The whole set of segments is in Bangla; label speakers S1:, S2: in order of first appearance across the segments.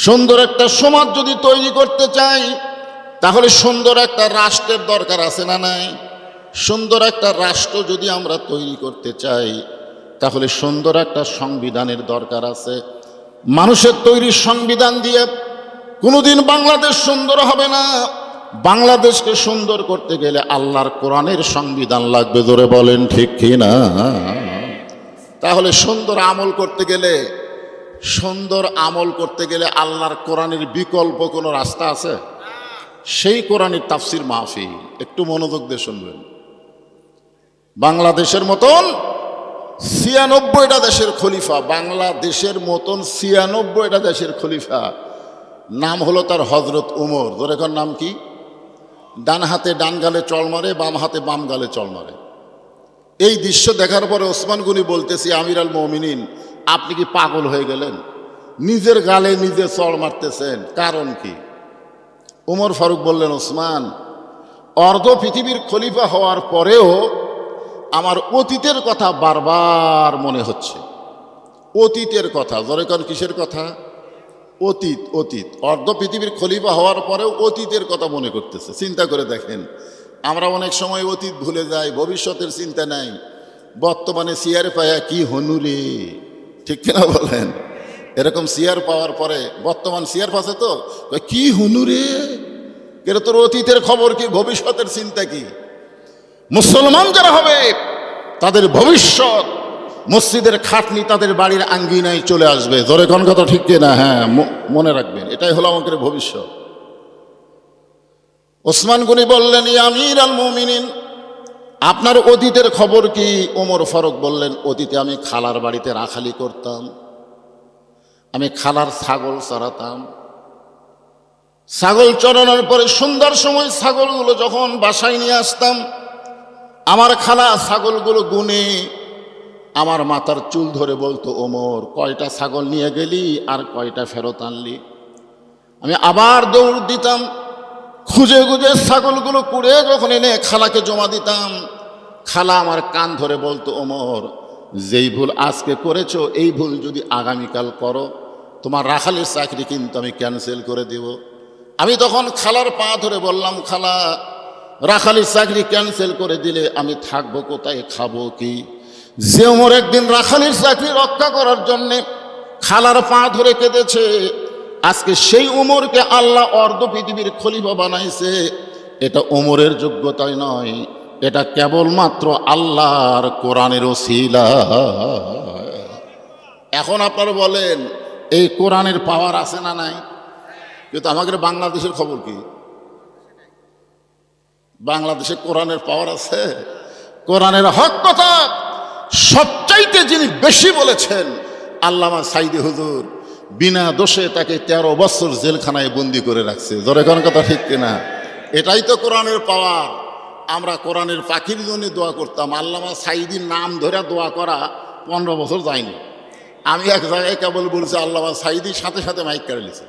S1: সুন্দর একটা সমাজ যদি তৈরি করতে চাই তাহলে সুন্দর একটা রাষ্ট্রের দরকার আছে না নাই? সুন্দর একটা রাষ্ট্র যদি আমরা তৈরি করতে চাই তাহলে সুন্দর একটা সংবিধানের দরকার আছে। মানুষের তৈরি সংবিধান দিয়ে কোনোদিন বাংলাদেশ সুন্দর হবে না। বাংলাদেশকে সুন্দর করতে গেলে আল্লাহর কোরআনের সংবিধান লাগবে, জোরে বলেন ঠিক কি না? তাহলে সুন্দর আমল করতে গেলে আল্লাহর কোরআনের বিকল্প কোনো রাস্তা আছে? সেই কোরআনের তাফসির মাহফিল একটু মনোযোগ দিয়ে শুনবেন। বাংলাদেশের মতন ৯৬টা দেশের খলিফা, বাংলাদেশের মতন ৯৬টা দেশের খলিফা, নাম হলো তার হজরত উমর। ধরেকর নাম কি? ডান হাতে ডান গালে চল মারে, বাম হাতে বাম গালে চল মারে। এই দৃশ্য দেখার পরে ওসমান গনি বলতেছি, আমির আল মুমিনিন, আপনি কি পাগল হয়ে গেলেন? নিজের গালে নিজে চড় মারতেছেন, কারণ কি? উমর ফারুক বললেন, ওসমান, অর্ধ পৃথিবীর খলিফা হওয়ার পরেও আমার অতীতের কথা বারবার মনে হচ্ছে। অতীতের কথা, জরেকন কিসের কথা? অতীত। অর্ধ পৃথিবীর খলিফা হওয়ার পরেও অতীতের কথা মনে করতেছে। চিন্তা করে দেখেন, আমরা অনেক সময় অতীত ভুলে যাই, ভবিষ্যতের চিন্তা নাই। বর্তমানে চেয়ার পায়া কি হনুরে, ঠিক কিনা বলেন? এরকম চেয়ার পাওয়ার পরে, বর্তমান চেয়ার পাচ্ছে তো কি হনুরে, এটা তোর অতীতের খবর কি, ভবিষ্যতের চিন্তা কি? মুসলমান যারা হবে তাদের ভবিষ্যৎ মসজিদের খাটনি তাদের বাড়ির আঙ্গিনায় চলে আসবে। জোরে কোন কথা ঠিক কিনা? হ্যাঁ, মনে রাখবেন, এটাই হলো আমাদের ভবিষ্যৎ। ওসমান গনি বললেন, ইয়া আমির আল মুমিনিন, আপনার অতীতের খবর কি? ওমর ফারুক বললেন, অতীতে আমি খালার বাড়িতে রাখালি করতাম, আমি খালার ছাগল চড়াতাম। ছাগল চড়ানোর পরে সন্ধ্যার সময় ছাগলগুলো যখন বাসায় নিয়ে আসতাম, আমার খালা ছাগলগুলো গুনে আমার মাথার চুল ধরে বলতো, ওমর, কয়টা ছাগল নিয়ে গেলি আর কয়টা ফেরত আনলি? আমি আবার দৌড় দিতাম, খুঁজে খুঁজে ছাগলগুলো কুড়ে যখন এনে খালাকে জমা দিতাম, খালা আমার কান ধরে বলতো, ওমর, যেই ভুল আজকে করেছো এই ভুল যদি আগামীকাল করো তোমার রাখালের চাকরি কিন্তু আমি ক্যান্সেল করে দেব। আমি তখন খালার পা ধরে বললাম, খালা, রাখালের চাকরি ক্যান্সেল করে দিলে আমি থাকবো কোথায়, খাবো কি? যে ওমর একদিন রাখালের চাকরি রক্ষা করার জন্যে খালার পা ধরে কেঁদেছে, আজকে সেই ওমরকে আল্লাহ অর্ধ পৃথিবীর খলিফা বানাইছে। এটা ওমরের যোগ্যতায় নয়, এটা কেবলমাত্র আল্লাহর কোরআনের ওসিলা। এখন আপনারা বলেন, এই কোরআনের পাওয়ার আছে না নাই? কিন্তু আমাদের বাংলাদেশের খবর কি? বাংলাদেশে কোরআনের পাওয়ার আছে? কোরআনের হক কথা সবচাইতে যিনি বেশি বলেছেন, আল্লামা সাইদি হুজুর, বিনা দোষে তাকে 13 বছর জেলখানায় বন্দি করে রাখছে। ধরে কোন কথা ঠিক কিনা? এটাই তো কোরআনের পাওয়ার। আমরা কোরআনের পাখির জন্য দোয়া করতাম, আল্লামা সাইদির নাম ধরে দোয়া করা 15 বছর যায়নি। আমি এক জায়গায় কেবল বলছি, আল্লামা সাইদির সাথে সাথে মাইক কেড়ে নিছে,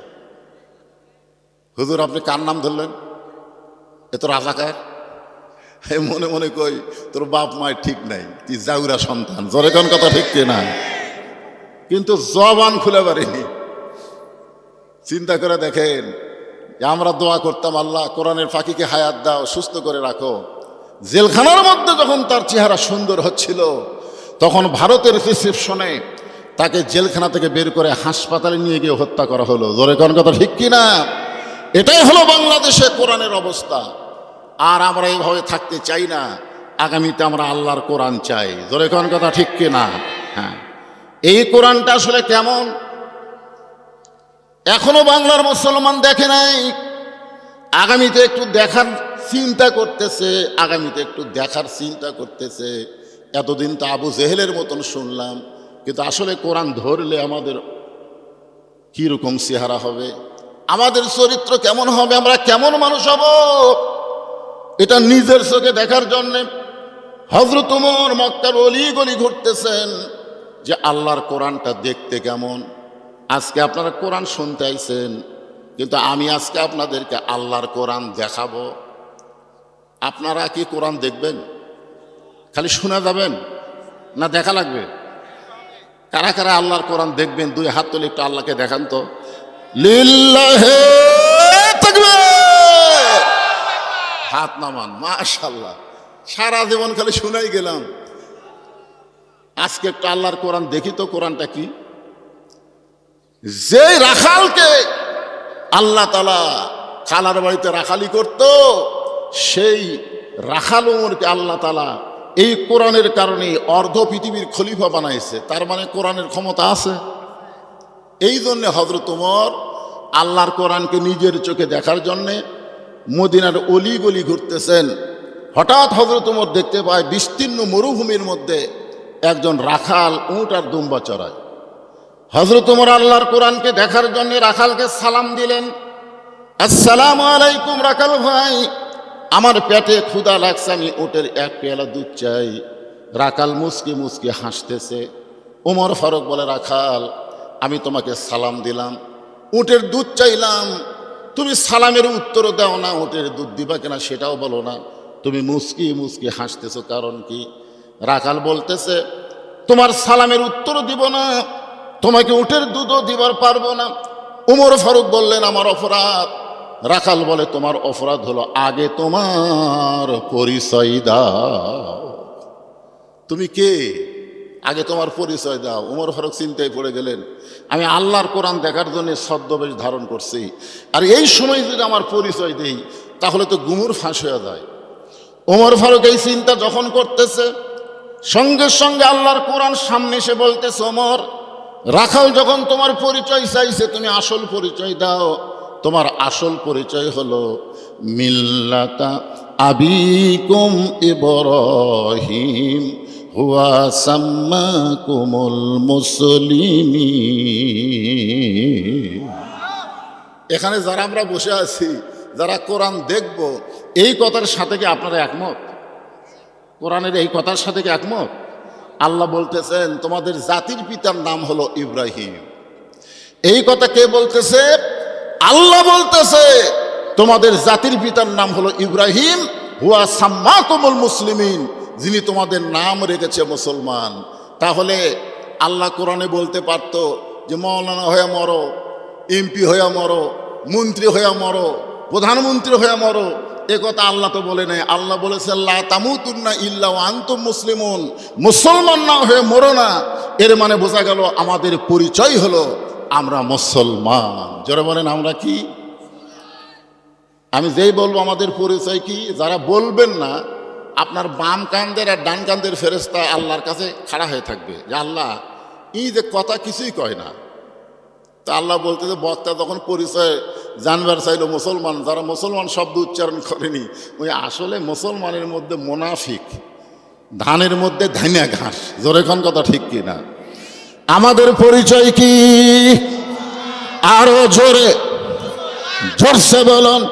S1: হুজুর আপনি কার নাম ধরলেন? এ তো রাজাকার। মনে মনে কই, তোর বাপ মায়ের ঠিক নাই, তুই জাউরা সন্তান। জোরে কোন কথা ঠিক কিনা? কিন্তু জবান খুলে পারিনি। চিন্তা করে দেখেন, আমরা দোয়া করতাম, আল্লাহ কোরআনের ফাঁকিকে হায়াত দাও, সুস্থ করে রাখো। জেলখানার মধ্যে যখন তার চেহারা সুন্দর হচ্ছিল, তখন ভারতের রিসেপশনে তাকে জেলখানা থেকে বের করে হাসপাতালে নিয়ে গিয়ে হত্যা করা হলো। জোরে কোন কথা ঠিক কিনা? এটাই হলো বাংলাদেশে কোরআনের অবস্থা। আর আমরা এইভাবে থাকতে চাই না। আগামীতে আমরা আল্লাহর কোরআন চাই। জোরে কোন কথা ঠিক কিনা? হ্যাঁ, এই কোরআনটা আসলে কেমন এখনো বাংলার মুসলমান দেখে নাই। আগামীতে একটু দেখার চিন্তা করতেছে। এতদিন তো আবু জেহেলের মতন শুনলাম, কিন্তু আসলে কোরআন ধরলে আমাদের কিরকম চেহারা হবে, আমাদের চরিত্র কেমন হবে, আমরা কেমন মানুষ হব, এটা নিজের চোখে দেখার জন্যে হযরত ওমর মক্কার অলি গলি ঘুরতেছেন যে আল্লাহর কোরআনটা দেখতে কেমন। আজকে আপনারা কোরআন শুনতে আইছেন, কিন্তু আমি আজকে আপনাদেরকে আল্লাহর কোরআন দেখাবো। আপনারা কি কোরআন দেখবেন? খালি শোনা যাবেন না দেখা লাগবে? কারা কারা আল্লাহর কোরআন দেখবেন? দুই হাত তুলে একটু আল্লাহকে দেখান তো। লিল্লাহে তাকবীর। হাত নামান, মাশাআল্লাহ। সারা জীবন খালি শুনাই গেলাম, আজকে একটু আল্লাহর কোরআন দেখি তো। কোরআনটা কি? যে রাখালকে আল্লাহ তাআলা খালার বাড়িতে রাখালি করত, সেই রাখাল ওমরকে আল্লাহ তাআলা এই কোরআনের কারণে অর্ধ পৃথিবীর খলিফা বানাইছে। তার মানে কোরআনের ক্ষমতা আছে। এই জন্য হযরত ওমর আল্লাহর কোরআনকে নিজের চোখে দেখার জন্যে মদিনার অলি গলি ঘুরতেছেন। হঠাৎ হযরত ওমর দেখতে পায় বিস্তীর্ণ মরুভূমির মধ্যে একজন রাখাল উট আর দুম্বা চড়ায়। হযরত ওমর আল্লাহর কোরআনকে দেখার জন্য রাখালকে সালাম দিলেন, আসসালামু আলাইকুম রাখাল ভাই, আমার পেটে ক্ষুধা লাগছে, আমি উটের এক পেয়ালা দুধ চাই। রাখাল মুচকি মুচকি হাসতেছে। ওমর ফারুক বলে, রাখাল আমি তোমাকে সালাম দিলাম, উটের দুধ চাইলাম, তুমি সালামের উত্তরও দাও না, উটের দুধ দিবা কিনা সেটাও বলো না, তুমি মুচকি মুচকি হাসতেছো কারণ কি? রাখাল বলতেছে, তোমার সালামের উত্তরও দিব না, তোমাকে উটের দুধও দিবার পারবো না। ওমর ফারুক বললেন, আমার অপরাধ। রাখাল বলে, তোমার অপরাধ হলো আগে তোমার পরিচয় দাও। তুমি কে? আগে তোমার পরিচয় দাও। ওমর ফারুক চিন্তায় পড়ে গেলেন, আমি আল্লাহর কোরআন দেখার জন্য ছদ্মবেশ ধারণ করছি, আর এই সময় যদি আমার পরিচয় দেই তাহলে তো গুমুর ফাঁস হয়ে যায়। ওমর ফারুক এই চিন্তা যখন করতেছে, সঙ্গে সঙ্গে আল্লাহর কোরআন সামনে এসে বলতেছে, ওমর, রাখাল যখন তোমার পরিচয় চাইছে, তুমি আসল পরিচয় দাও। তোমার আসল পরিচয় হলো মিল্লাতা আবিকুম ইব্রাহিম হুয়া সাম্মাকুমুল মুসলিমিন। এখানে যারা আমরা বসে আছি, যারা কোরআন দেখব, এই কথার সাথে কি আপনারা একমত? কোরআনের এই কথার সাথে কি একমত? আল্লাহ বলতেছেন, তোমাদের জাতির পিতার নাম হলো ইব্রাহিম। এই কথা কে বলতেছে? আল্লাহ বলতেছে, তোমাদের জাতির পিতার নাম হলো ইব্রাহিম, হুয়া সাম্মাকুমুল মুসলিমিন, যিনি তোমাদের নাম রেখেছে মুসলমান। তাহলে আল্লাহ কোরআনে বলতে পারত যে মাওলানা হয়ে মরো, এমপি হয়ে মরো, মন্ত্রী হয়ে মরো, প্রধানমন্ত্রী হয়ে মরো। এ কথা আল্লাহ তো বলে নাই। আল্লাহ বলেছে, লা তামুতুন্না ইল্লা ওয়া আনতুম মুসলিমুন, মুসলমান না হয়ে মরো না। এর মানে বোঝা গেল আমাদের পরিচয় হলো আমরা মুসলমান। যারা বলেন আমরা কি? আমি যেই বলবো আমাদের পরিচয় কি, যারা বলবেন না, আপনার বাম কান্দের আর ডান কান্দের ফেরেশতা আল্লাহর কাছে খাড়া হয়ে থাকবে যে আল্লাহ, এই যে কথা কিছুই কয় না। তা আল্লাহ বলতে যে বক্তা যখন পরিচয় জানবার চাইল মুসলমান, যারা মুসলমান শব্দ উচ্চারণ করেনি, ওই আসলে মুসলমানের মধ্যে মুনাফিক, ধানের মধ্যে ধাইনা ঘাস। জোরে কোন কথা ঠিক কি না? আমাদের পরিচয় কি? আরো জোরে, জোরসে বলুন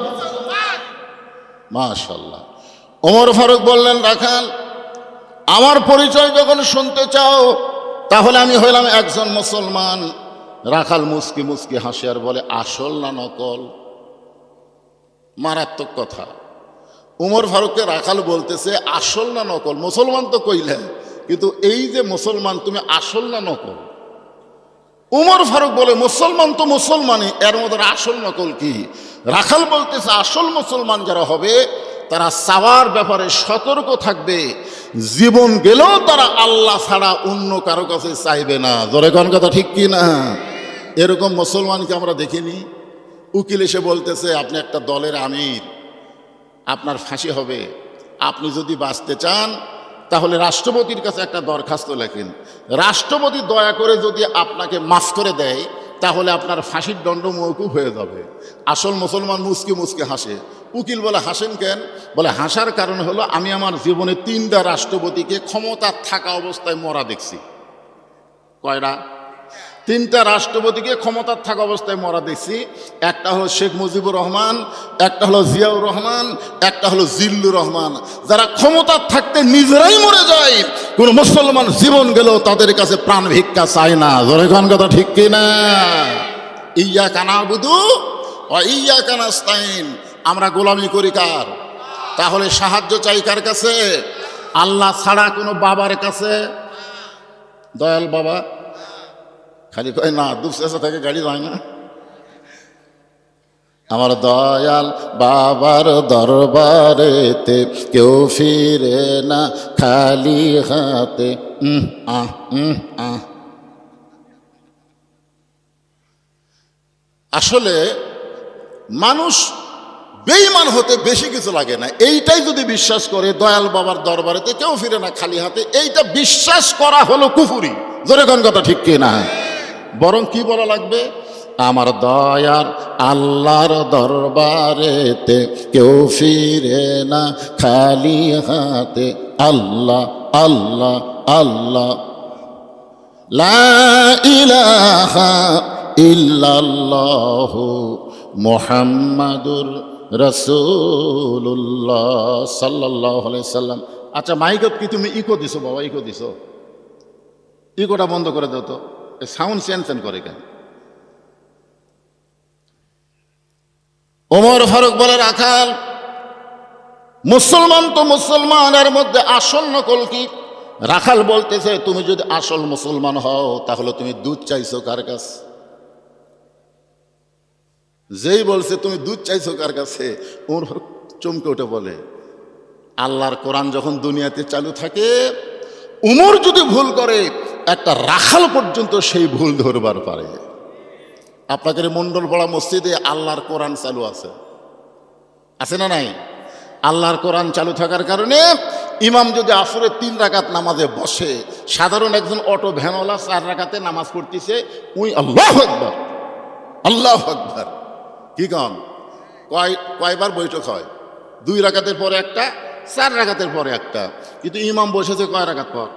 S1: মাশাআল্লাহ। ওমর ফারুক বললেন, রাখাল আমার পরিচয় যখন শুনতে চাও তাহলে আমি হইলাম একজন মুসলমান। রাখাল মুস্কি মুস্কি হাসি আর বলে, আসল না নকল? মারাত্মক কথা। ওমর ফারুককে রাখাল বলতেছে, আসল না নকল? মুসলমান তো কইলেন, কিন্তু এই যে মুসলমান, তুমি আসল না নকল? ওমর ফারুক বলে, মুসলমান তো মুসলমানই, এর মধ্যে আসল নকল কি? রাখাল বলতেছে, আসল মুসলমান যারা হবে তারা চাওয়ার ব্যাপারে সতর্ক থাকবে, জীবন গেলেও তারা আল্লাহ ছাড়া অন্য কারো কাছে চাইবে না। জোরে কোন কথা ঠিক কি না? এরকম মুসলমানকে আমরা দেখিনি। উকিল এসে বলতেছে, আপনি একটা দলের আমির, আপনার ফাঁসি হবে, আপনি যদি বাঁচতে চান তাহলে রাষ্ট্রপতির কাছে একটা দরখাস্ত লেখেন, রাষ্ট্রপতি দয়া করে যদি আপনাকে মাফ করে দেয় তাহলে আপনার ফাঁসির দণ্ড মওকুফ হয়ে যাবে। আসল মুসলমান মুচকি মুচকি হাসে। উকিল বলে, হাসেন কেন? বলে, হাসার কারণ হলো আমি আমার জীবনে 3টা রাষ্ট্রপতিকে ক্ষমতা থাকা অবস্থায় মরা দেখছি। কয়টা? 3টা রাষ্ট্রপতিকে ক্ষমতার থাকা অবস্থায় মরা দেখছি। একটা হলো শেখ মুজিবুর রহমান, একটা হলো জিয়াউর রহমান, একটা হলো জিল্লুর রহমান। যারা ক্ষমতার থাকতে নিজেরাই মরে যায়, কোন মুসলমান জীবন গেল তাদের কাছে প্রাণ ভিক্ষা চায় না। জোরে কোন কথা ঠিক কিনা? ইয়্যাকা না'বুদু ওয়া ইয়্যাকা নাস্তাইন। আমরা গোলামি করি কার? তাহলে সাহায্য চাই কার কাছে? আল্লাহ ছাড়া কোনো বাবার কাছে? দয়াল বাবা খালি কয় না, দুপচাচা থেকে গাড়ি যায় না। আমার দয়াল বাবার দরবারেতে কেউ ফিরে না খালি হাতে। আসলে মানুষ বেঈমান হতে বেশি কিছু লাগে না, এইটাই যদি বিশ্বাস করে দয়াল বাবার দরবারেতে কেউ ফিরে না খালি হাতে, এইটা বিশ্বাস করা হলো কুফুরি। জোরে কোন কথা ঠিক কি না? বরং কি বলা লাগবে? আমার দয়ার আল্লাহর দরবারেতে কেউ ফিরে না খালি হাতে। আল্লাহ আল্লাহ আল্লাহ, লা ইলাহা ইল্লাল্লাহু মুহাম্মাদুর রাসূলুল্লাহ সাল্লাল্লাহু আলাইহি সাল্লাম। আচ্ছা, মাইকত কি তুমি ইকো দিছো বাবা? ইকো দিছো? ইকোটা বন্ধ করে দাও তো, সাউন্ড চেঞ্জ করে কেন? ওমর ফারুক বলে, রাখাল মুসলমান তো মুসলমানের মধ্যে আসল নকল কি? রাখাল বলতেছে, তুমি যদি আসল মুসলমান হও তাহলে তুমি দুধ চাইছো কার কাছে? যেই বলছে তুমি দুধ চাইছো কার কাছে, ওমর ফারুক চমকে উঠে বলে, আল্লাহর কোরআন যখন দুনিয়াতে চালু থাকে, উমর যদি ভুল করে একটা রাখাল পর্যন্ত সেই ভুল ধরবার পারে। আপনাদের মণ্ডলপাড়া মসজিদে আল্লাহর কোরআন চালু আছে, আছে না নাই? আল্লাহর কোরআন চালু থাকার কারণে ইমাম যদি আসরে 3 রাকাত নামাজে বসে, সাধারণ একজন অটো ভ্যানওয়ালা 4 রাকাতে নামাজ পড়তেছে, ওই আল্লাহু আকবার আল্লাহু আকবার কি কন? কয়বার বৈঠক হয়? 2 রাকাতের পরে একটা, 4 রাকাতের পরে একটা। কিন্তু ইমাম বসেছে কয় রাকাত পর?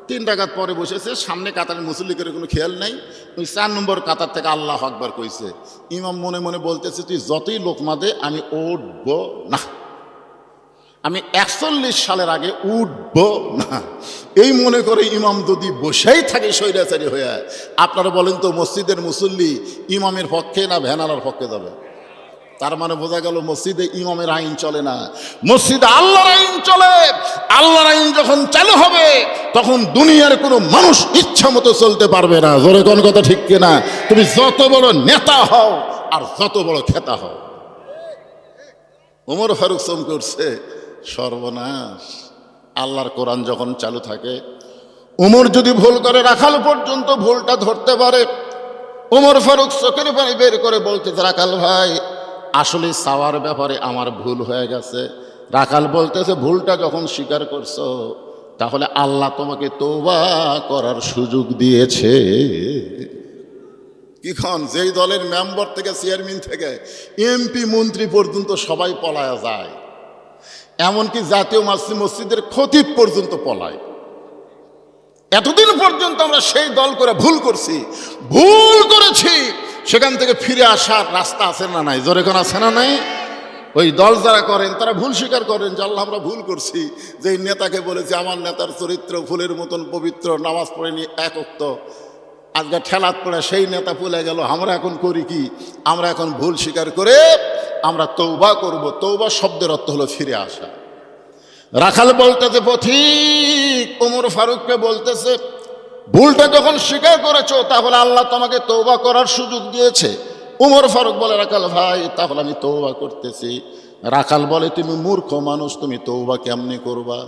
S1: 3 রাকাত পরে বসেছে, সামনে কাতারের মুসল্লিদের কোনো খেয়াল নাই, ওই 4 নম্বর কাতার থেকে আল্লাহু আকবার কইছে। ইমাম মনে মনে বলতেছে, তুই যতই লোকমা দে আমি উঠব না, আমি 41 সালের আগে উঠব না। এই মনে করে ইমাম যদি বসেই থাকে স্বৈরাচারী হয়ে, আপনারা বলেন তো মসজিদের মুসল্লি ইমামের পক্ষে না ভ্যানালার পক্ষে যাবে? তার মানে বোঝা গেল মসজিদে ইমামের আইন চলে না, মসজিদে আল্লাহর আইন চলে। আল্লাহর আইন যখন চালু হবে তখন দুনিয়ার কোনো মানুষ ইচ্ছা মতো চলতে পারবে না। জোরে কোন কথা ঠিক কিনা? তুমি যত বড় নেতা হও আর যত বড় খেতা হও। ওমর ফারুক চমকে উঠছে, সর্বনাশ! আল্লাহর কোরআন যখন চালু থাকে, ওমর যদি ভুল করে রাখাল পর্যন্ত ভুলটা ধরতে পারে। ওমর ফারুক চোখের পানি বের করে বলতেছে, রাখাল ভাই আসলে চাওয়ার ব্যাপারে আমার ভুল হয়ে গেছে। রাখাল বলতেছে, ভুলটা যখন স্বীকার করছো তাহলে আল্লাহ তোমাকে তওবা করার সুযোগ দিয়েছে। কিখন যেই দলের মেম্বার থেকে চেয়ারম্যান থেকে এমপি মন্ত্রী পর্যন্ত সবাই পলায়া যায়, এমনকি জাতীয় মসজিদের খতিব পর্যন্ত পলায়। এতদিন পর্যন্ত আমরা সেই দল করে ভুল করছি, ভুল করেছি, সেখান থেকে ফিরে আসার রাস্তা আছে না নাই? জোরে কোন আছে না নাই? ওই দল যারা করেন তারা ভুল স্বীকার করেন যে আল্লাহ আমরা ভুল করছি। যে নেতাকে বলেছে আমার নেতার চরিত্র ফুলের মতন পবিত্র, নামাজ পড়েনি এক ওয়াক্ত, আজকে ঠেলাত পড়ে সেই নেতা ভুলে গেল। আমরা এখন করি কি? আমরা এখন ভুল স্বীকার করে আমরা তওবা করব। তওবা শব্দের অর্থ হলো ফিরে আসা। রাখাল বলতেছে পথিক ওমর ফারুককে বলতেছে, ভুলটা যখন স্বীকার করেছো তাহলে আল্লাহ তোমাকে তওবা করার সুযোগ দিয়েছে। ওমর ফারুক বলে, রাখাল ভাই তাহলে আমি তওবা করতেছি। রাখাল বলে, তুমি মূর্খ মানুষ, তুমি তওবা কেমনে করবা?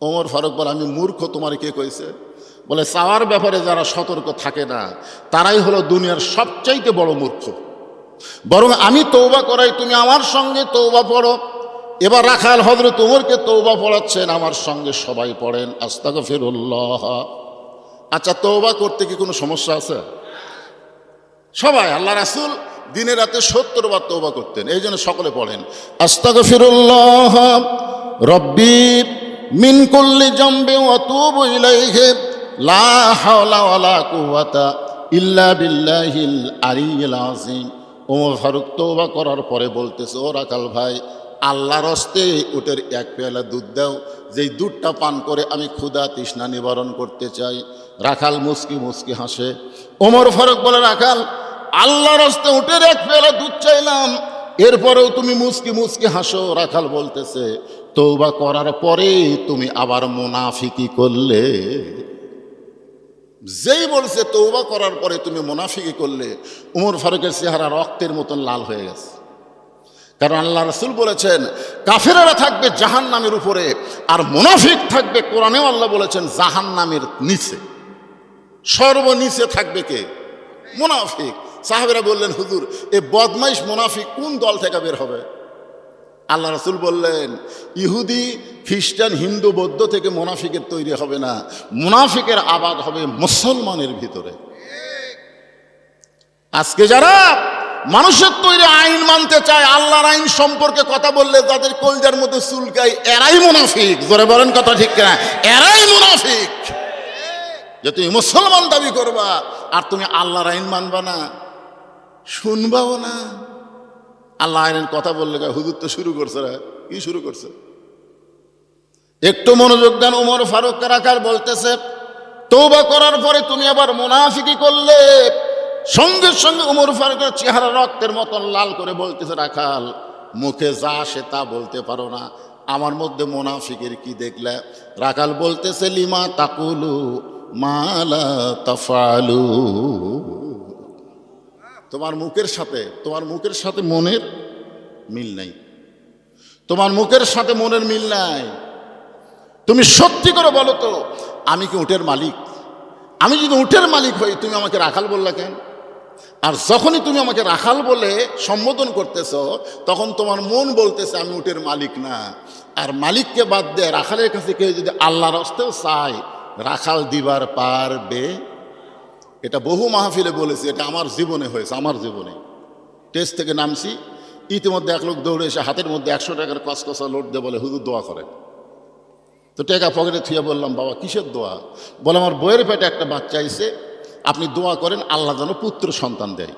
S1: ওমর ফারুক বলে, আমি মূর্খ তোমার কে কইছে? বলে, চাওয়ার ব্যাপারে যারা সতর্ক থাকে না তারাই হলো দুনিয়ার সবচাইতে বড় মূর্খ। বরং আমি তওবা করাই, তুমি আমার সঙ্গে তওবা পড়ো। এবার রাখাল হযরত ওমরকে তওবা পড়াচ্ছেন, আমার সঙ্গে সবাই পড়েন আস্তাগফিরুল্লাহ। আচ্ছা, তওবা করতে কি কোনো সমস্যা আছে? সবাই, আল্লাহ রাসূল দিনে রাতে 70 বার তওবা করতেন, এই জন্য সকলে পড়েন আস্তাগফিরুল্লাহ রব্বি মিন কুল্লি জামবি ওয়া তুবু ইলাইহি লা হাওলা ওয়ালা কুওয়াতা ইল্লা বিল্লাহিল আলিয়্যিল আযীম। ওমর ফারুক তওবা করার পরে বলতেছে, ও রাখাল ভাই, আল্লাহর হস্তে উটের 1 পেয়ালা দুধ দাও, যেই দুধটা পান করে আমি ক্ষুধা তৃষ্ণা নিবারণ করতে চাই। রাখাল মুস্কি মুস্কি হাসে। ওমর ফারুক বলে, রাখাল আল্লাহর হস্তে উটের 1 পেয়ালা দুধ চাইলাম, এরপরেও তুমি মুস্কি মুস্কি হাসো। রাখাল বলতেছে, তওবা করার পরে তুমি আবার মুনাফিকি করলে। যেই বলছে তওবা করার পরে তুমি মুনাফিকি করলে, উমর ফারুকের চেহারা রক্তের মতন লাল হয়ে গেছে। কারণ আল্লাহ রাসূল বলেছেন কাফেরেরা থাকবে জাহান্নামের উপরে, আর মুনাফিক থাকবে, কোরআনেও আল্লাহ বলেছেন জাহান্নামের নিচে, সর্বনিচে থাকবে কে? মুনাফিক। সাহাবেরা বললেন হুজুর এ বদমাইশ মুনাফিক কোন দল থেকে বের হবে? আল্লাহ রাসূল বললেন ইহুদি খ্রিস্টান হিন্দু বৌদ্ধ থেকে মুনাফিকের তৈরি হবে না, মুনাফিকের আবাদ হবে মুসলমানের ভিতরে। আজকে যারা মানুষের তৈরি আইন মানতে চায়, আল্লাহর আইন সম্পর্কে কথা বললে যাদের কলজার মধ্যে চুলকায়, এরাই মুনাফিক। জোরে বলেন কথা ঠিক কিনা? এরাই মুনাফিক। যে তুমি মুসলমান দাবি করবা আর তুমি আল্লাহর আইন মানবা না, শুনবাও না। আল্লাহ আইনের কথা বললে হুজুর তো শুরু করছে, কি শুরু করছে? একটু মনোযোগ দেন। উমর ফারুক রাখাল বলতেছে তওবা করার পরে তুমি আবার মুনাফিকি করলে। সঙ্গে সঙ্গে উমর ফারুকের চেহারা রক্তের মতন লাল করে বলতেছে রাখাল, মুখে যা আসে তা বলতে পারো না, আমার মধ্যে মুনাফিকের কি দেখলে? রাখাল বলতেছে লিমা তাকুলু মালা তাফালু। তোমার মুখের সাথে মনের মিল নাই, তোমার মুখের সাথে মনের মিল নাই। তুমি সত্যি করে বলো তো, আমি কি উটের মালিক? আমি যদি উটের মালিক হই তুমি আমাকে রাখাল বললা কেন? আর যখনই তুমি আমাকে রাখাল বলে সম্বোধন করতেছ, তখন তোমার মন বলতেছে আমি উটের মালিক না। আর মালিককে বাদ দিয়ে রাখালের কাছে কেউ যদি আল্লাহর হস্তেও চায়, রাখাল দিবার পারবে? এটা বহু মাহফিলে বলেছি, এটা আমার জীবনে হয়েছে। আমার জীবনে টেস্ট থেকে নামছি, ইতিমধ্যে এক লোক দৌড়ে এসে হাতের মধ্যে 100 টাকার কসকসা লোড দিয়ে বলে হুজুর দোয়া করে। তো টাকা পকেটে থুয়ে বললাম বাবা কিসের দোয়া? বলে আমার বইয়ের পেটে একটা বাচ্চা আইছে, আপনি দোয়া করেন আল্লাহ যেন পুত্র সন্তান দেয়।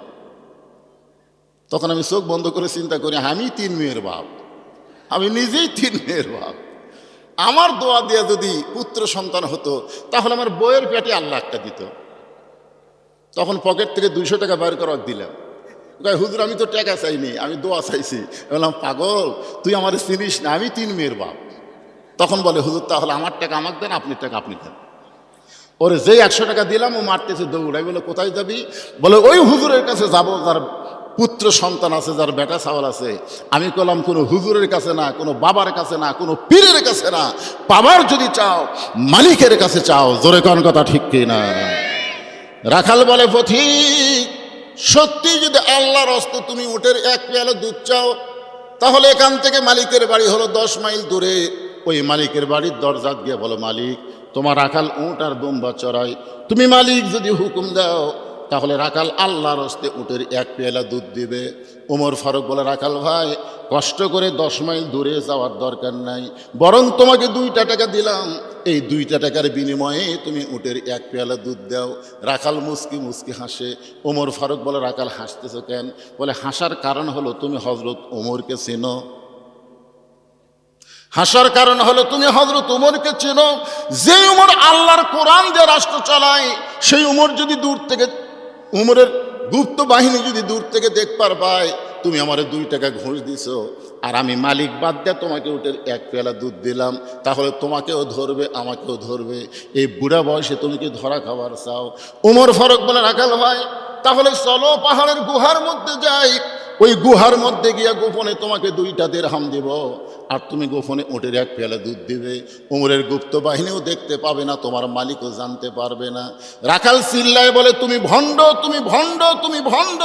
S1: তখন আমি চোখ বন্ধ করে চিন্তা করি, আমি 3 মেয়ের বাপ, আমি নিজেই 3 মেয়ের বাপ। আমার দোয়া দিয়ে যদি পুত্র সন্তান হতো তাহলে আমার বইয়ের পেটে আল্লাহ একটা দিত। তখন পকেট থেকে 200 টাকা বের করে দিলাম। হুজুর আমি তো টাকা চাইনি, আমি দোয়া চাইছি। বললাম পাগল, তুই আমার চিনিস না, আমি 3 মেয়ের বাপ। তখন বলে হুজুর তাহলে আমার টাকা আমাকে দেন, আপনি টাকা আপনি দেন। ওরে যেই 100 টাকা দিলাম ও মারতেছে দৌড়াই। বলে কোথায় যাবি? বলে ওই হুজুরের কাছে যাব যার পুত্র সন্তান আছে, যার বেটা ছাওয়াল আছে। আমি বললাম কোনো হুজুরের কাছে না, কোনো বাবার কাছে না, কোনো পীরের কাছে না, পাবার যদি চাও মালিকের কাছে চাও। জোরে কোন কথা ঠিক কিনা? রাখাল বলে পথিক, সত্যি যদি আল্লাহর হস্তে তুমি উটের 1 পেয়ালা দুধ চাও, তাহলে এখান থেকে মালিকের বাড়ি হলো 10 মাইল দূরে। ওই মালিকের বাড়ির দরজা গিয়ে বলো মালিক তোমার রাখাল উট আর দুম্বা চড়াই, তুমি মালিক যদি হুকুম দাও তাহলে রাখাল আল্লাহর হস্তে উটের 1 পেয়ালা দুধ দিবে। ওমর ফারুক বলে রাখাল ভাই কষ্ট করে 10 মাইল দূরে যাওয়ার দরকার নাই, বরং তোমাকে 2টা টাকা দিলাম, এই 2টা টাকার বিনিময়ে তুমি উটের 1 পেয়ালা দুধ দাও। রাখাল মুস্কি মুস্কি হাসে। ওমর ফারুক বলে রাখাল হাসতেছ কেন? বলে হাসার কারণ হলো তুমি হজরত ওমরকে চেনো। হাসার কারণ হলো তুমি হযরত উমরকে চেনো। যে উমর আল্লাহর কোরআন দিয়ে রাষ্ট্র চালায়, সেই উমর যদি দূর থেকে, উমরের গুপ্ত বাহিনী যদি দূর থেকে দেখবার পায় তুমি আমারে 2 টাকা ঘুষ দিছো, আর আমি মালিক বাদ দিয়ে তোমাকে উটের 1 পেয়ালা দুধ দিলাম, তাহলে তোমাকেও ধরবে আমাকেও ধরবে। এই বুড়া বয়সে তুমি কি ধরা খাবার চাও? উমর ফারুক বলে রাখাল ভাই তাহলে চলো পাহাড়ের গুহার মধ্যে যাই, ওই গুহার মধ্যে গিয়া গোপনে তোমাকে 2টা দিরহাম দিব, আর তুমি গোপনে উটের 1 পেয়ালা দুধ দিবে। উমরের গুপ্ত বাহিনীও দেখতে পাবে না, তোমার মালিকও জানতে পারবে না। রাখাল চিল্লায় বলে তুমি ভণ্ড, তুমি ভণ্ড, তুমি ভণ্ড।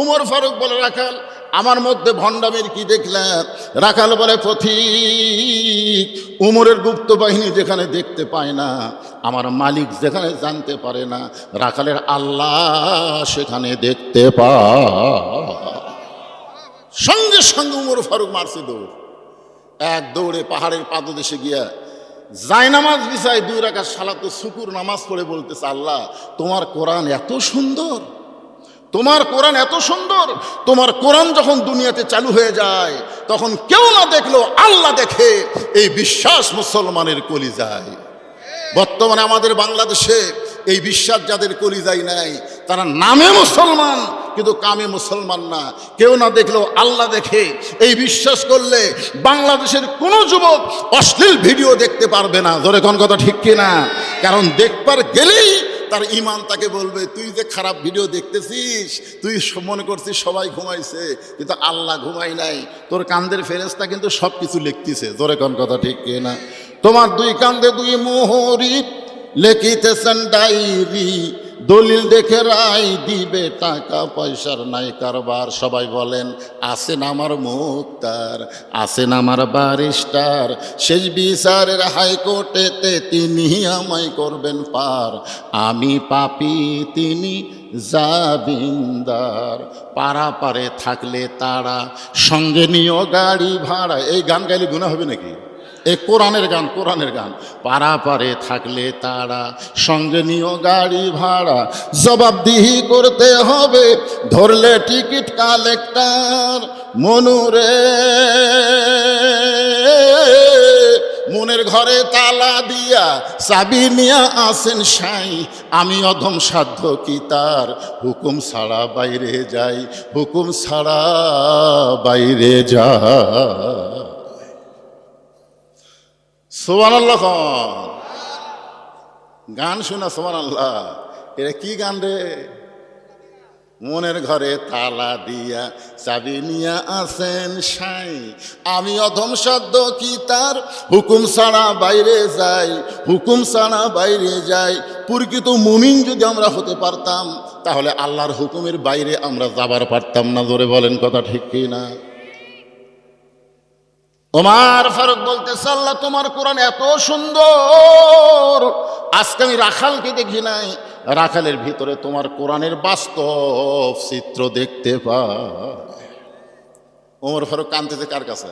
S1: উমর ফারুক বলে রাখাল আমার মধ্যে ভণ্ডামির কি দেখলেন? রাখাল বলে পথিক, উমরের গুপ্ত বাহিনী যেখানে দেখতে পায় না, আমার মালিক যেখানে জানতে পারে না, রাখালের আল্লাহ সেখানে দেখতে পায়। সঙ্গে সঙ্গে উমর ফারুক মারছে দৌড়। এক দৌড়ে পাহাড়ের পাদদেশে গিয়া জায়নামাজ বিছায় 2 রাকাত সালাতুল শুকুর নামাজ পড়ে বলতেছে আল্লাহ তোমার কোরআন এত সুন্দর, তোমার কোরআন এত সুন্দর। তোমার কোরআন যখন দুনিয়াতে চালু হয়ে যায় তখন কেউ না দেখলেও আল্লাহ দেখে, এই বিশ্বাস মুসলমানের কলিজায়। বর্তমানে আমাদের বাংলাদেশে এই বিশ্বাস যাদের কলিজায় নাই তারা নামে মুসলমান কিন্তু কামে মুসলমান না। কেউ না দেখলেও আল্লাহ দেখে, এই বিশ্বাস করলে বাংলাদেশের কোনো যুবক অশ্লীল ভিডিও দেখতে পারবে না। জোরে কোন কথা ঠিক কিনা? কারণ দেখবার গেলেই তার ইমান তাকে বলবে, তুই যে খারাপ ভিডিও দেখতেছিস, তুই মনে করছিস সবাই ঘুমাইছে, কিন্তু আল্লাহ ঘুমাই নাই। তোর কান্দের ফেরেশতা কিন্তু সব কিছু লিখতেছে। জোরে কোন কথা ঠিক কিনা? তোমার দুই কান্দে দুই মোহরি, লিখিতেছেন ডায়েরি, দলিল দেখে রায় দিবে, টাকা পয়সার নাই কারবার। সবাই বলেন আছেন আমার মুক্তার, আছেন আমার ব্যারিস্টার, শেষ বিচারের হাইকোর্টেতে তিনি আমায় করবেন পার। আমি পাপী তিনি জামিনদার, পারাপারে থাকলে তারা, সঙ্গে নিও গাড়ি ভাড়া। এই গান গাইলে গুনাহ হবে নাকি? এ কোরআনের গান, কোরআনের গান। পারাপারে থাকলে তারা, সঙ্গে নিও গাড়ি ভাড়া, জবাবদিহি করতে হবে ধরলে টিকিট কালেক্টর। মনুরে মনের ঘরে তালা দিয়া চাবি নিয়া আসেন সাই, আমি অধম সাধ্য কি তার, হুকুম ছাড়া বাইরে যাই, হুকুম ছাড়া বাইরে যায়। সুবহানাল্লাহ। গান শোনা সুবহানাল্লাহ। এটা কি গান রে? মনের ঘরে তালা দিয়া চাবি নিয়া আসেন সাই, আমি অধম সাধ্য কি তার, হুকুম ছাড়া বাইরে যাই, হুকুম ছাড়া বাইরে যাই। প্রকৃত মুমিন যদি আমরা হতে পারতাম, তাহলে আল্লাহর হুকুমের বাইরে আমরা যাবার পারতাম না। জোরে বলেন কথা ঠিক কি না? ওমর ফারুক বলতেছে, আল্লাহ তোমার কোরআন এত সুন্দর, আজকে আমি রাখালকে দেখি নাই, রাখালের ভিতরে তোমার কোরআনের বাস্তব চিত্র দেখতে পাই। ওমর ফারুক কাঁদতেছে কার কাছে?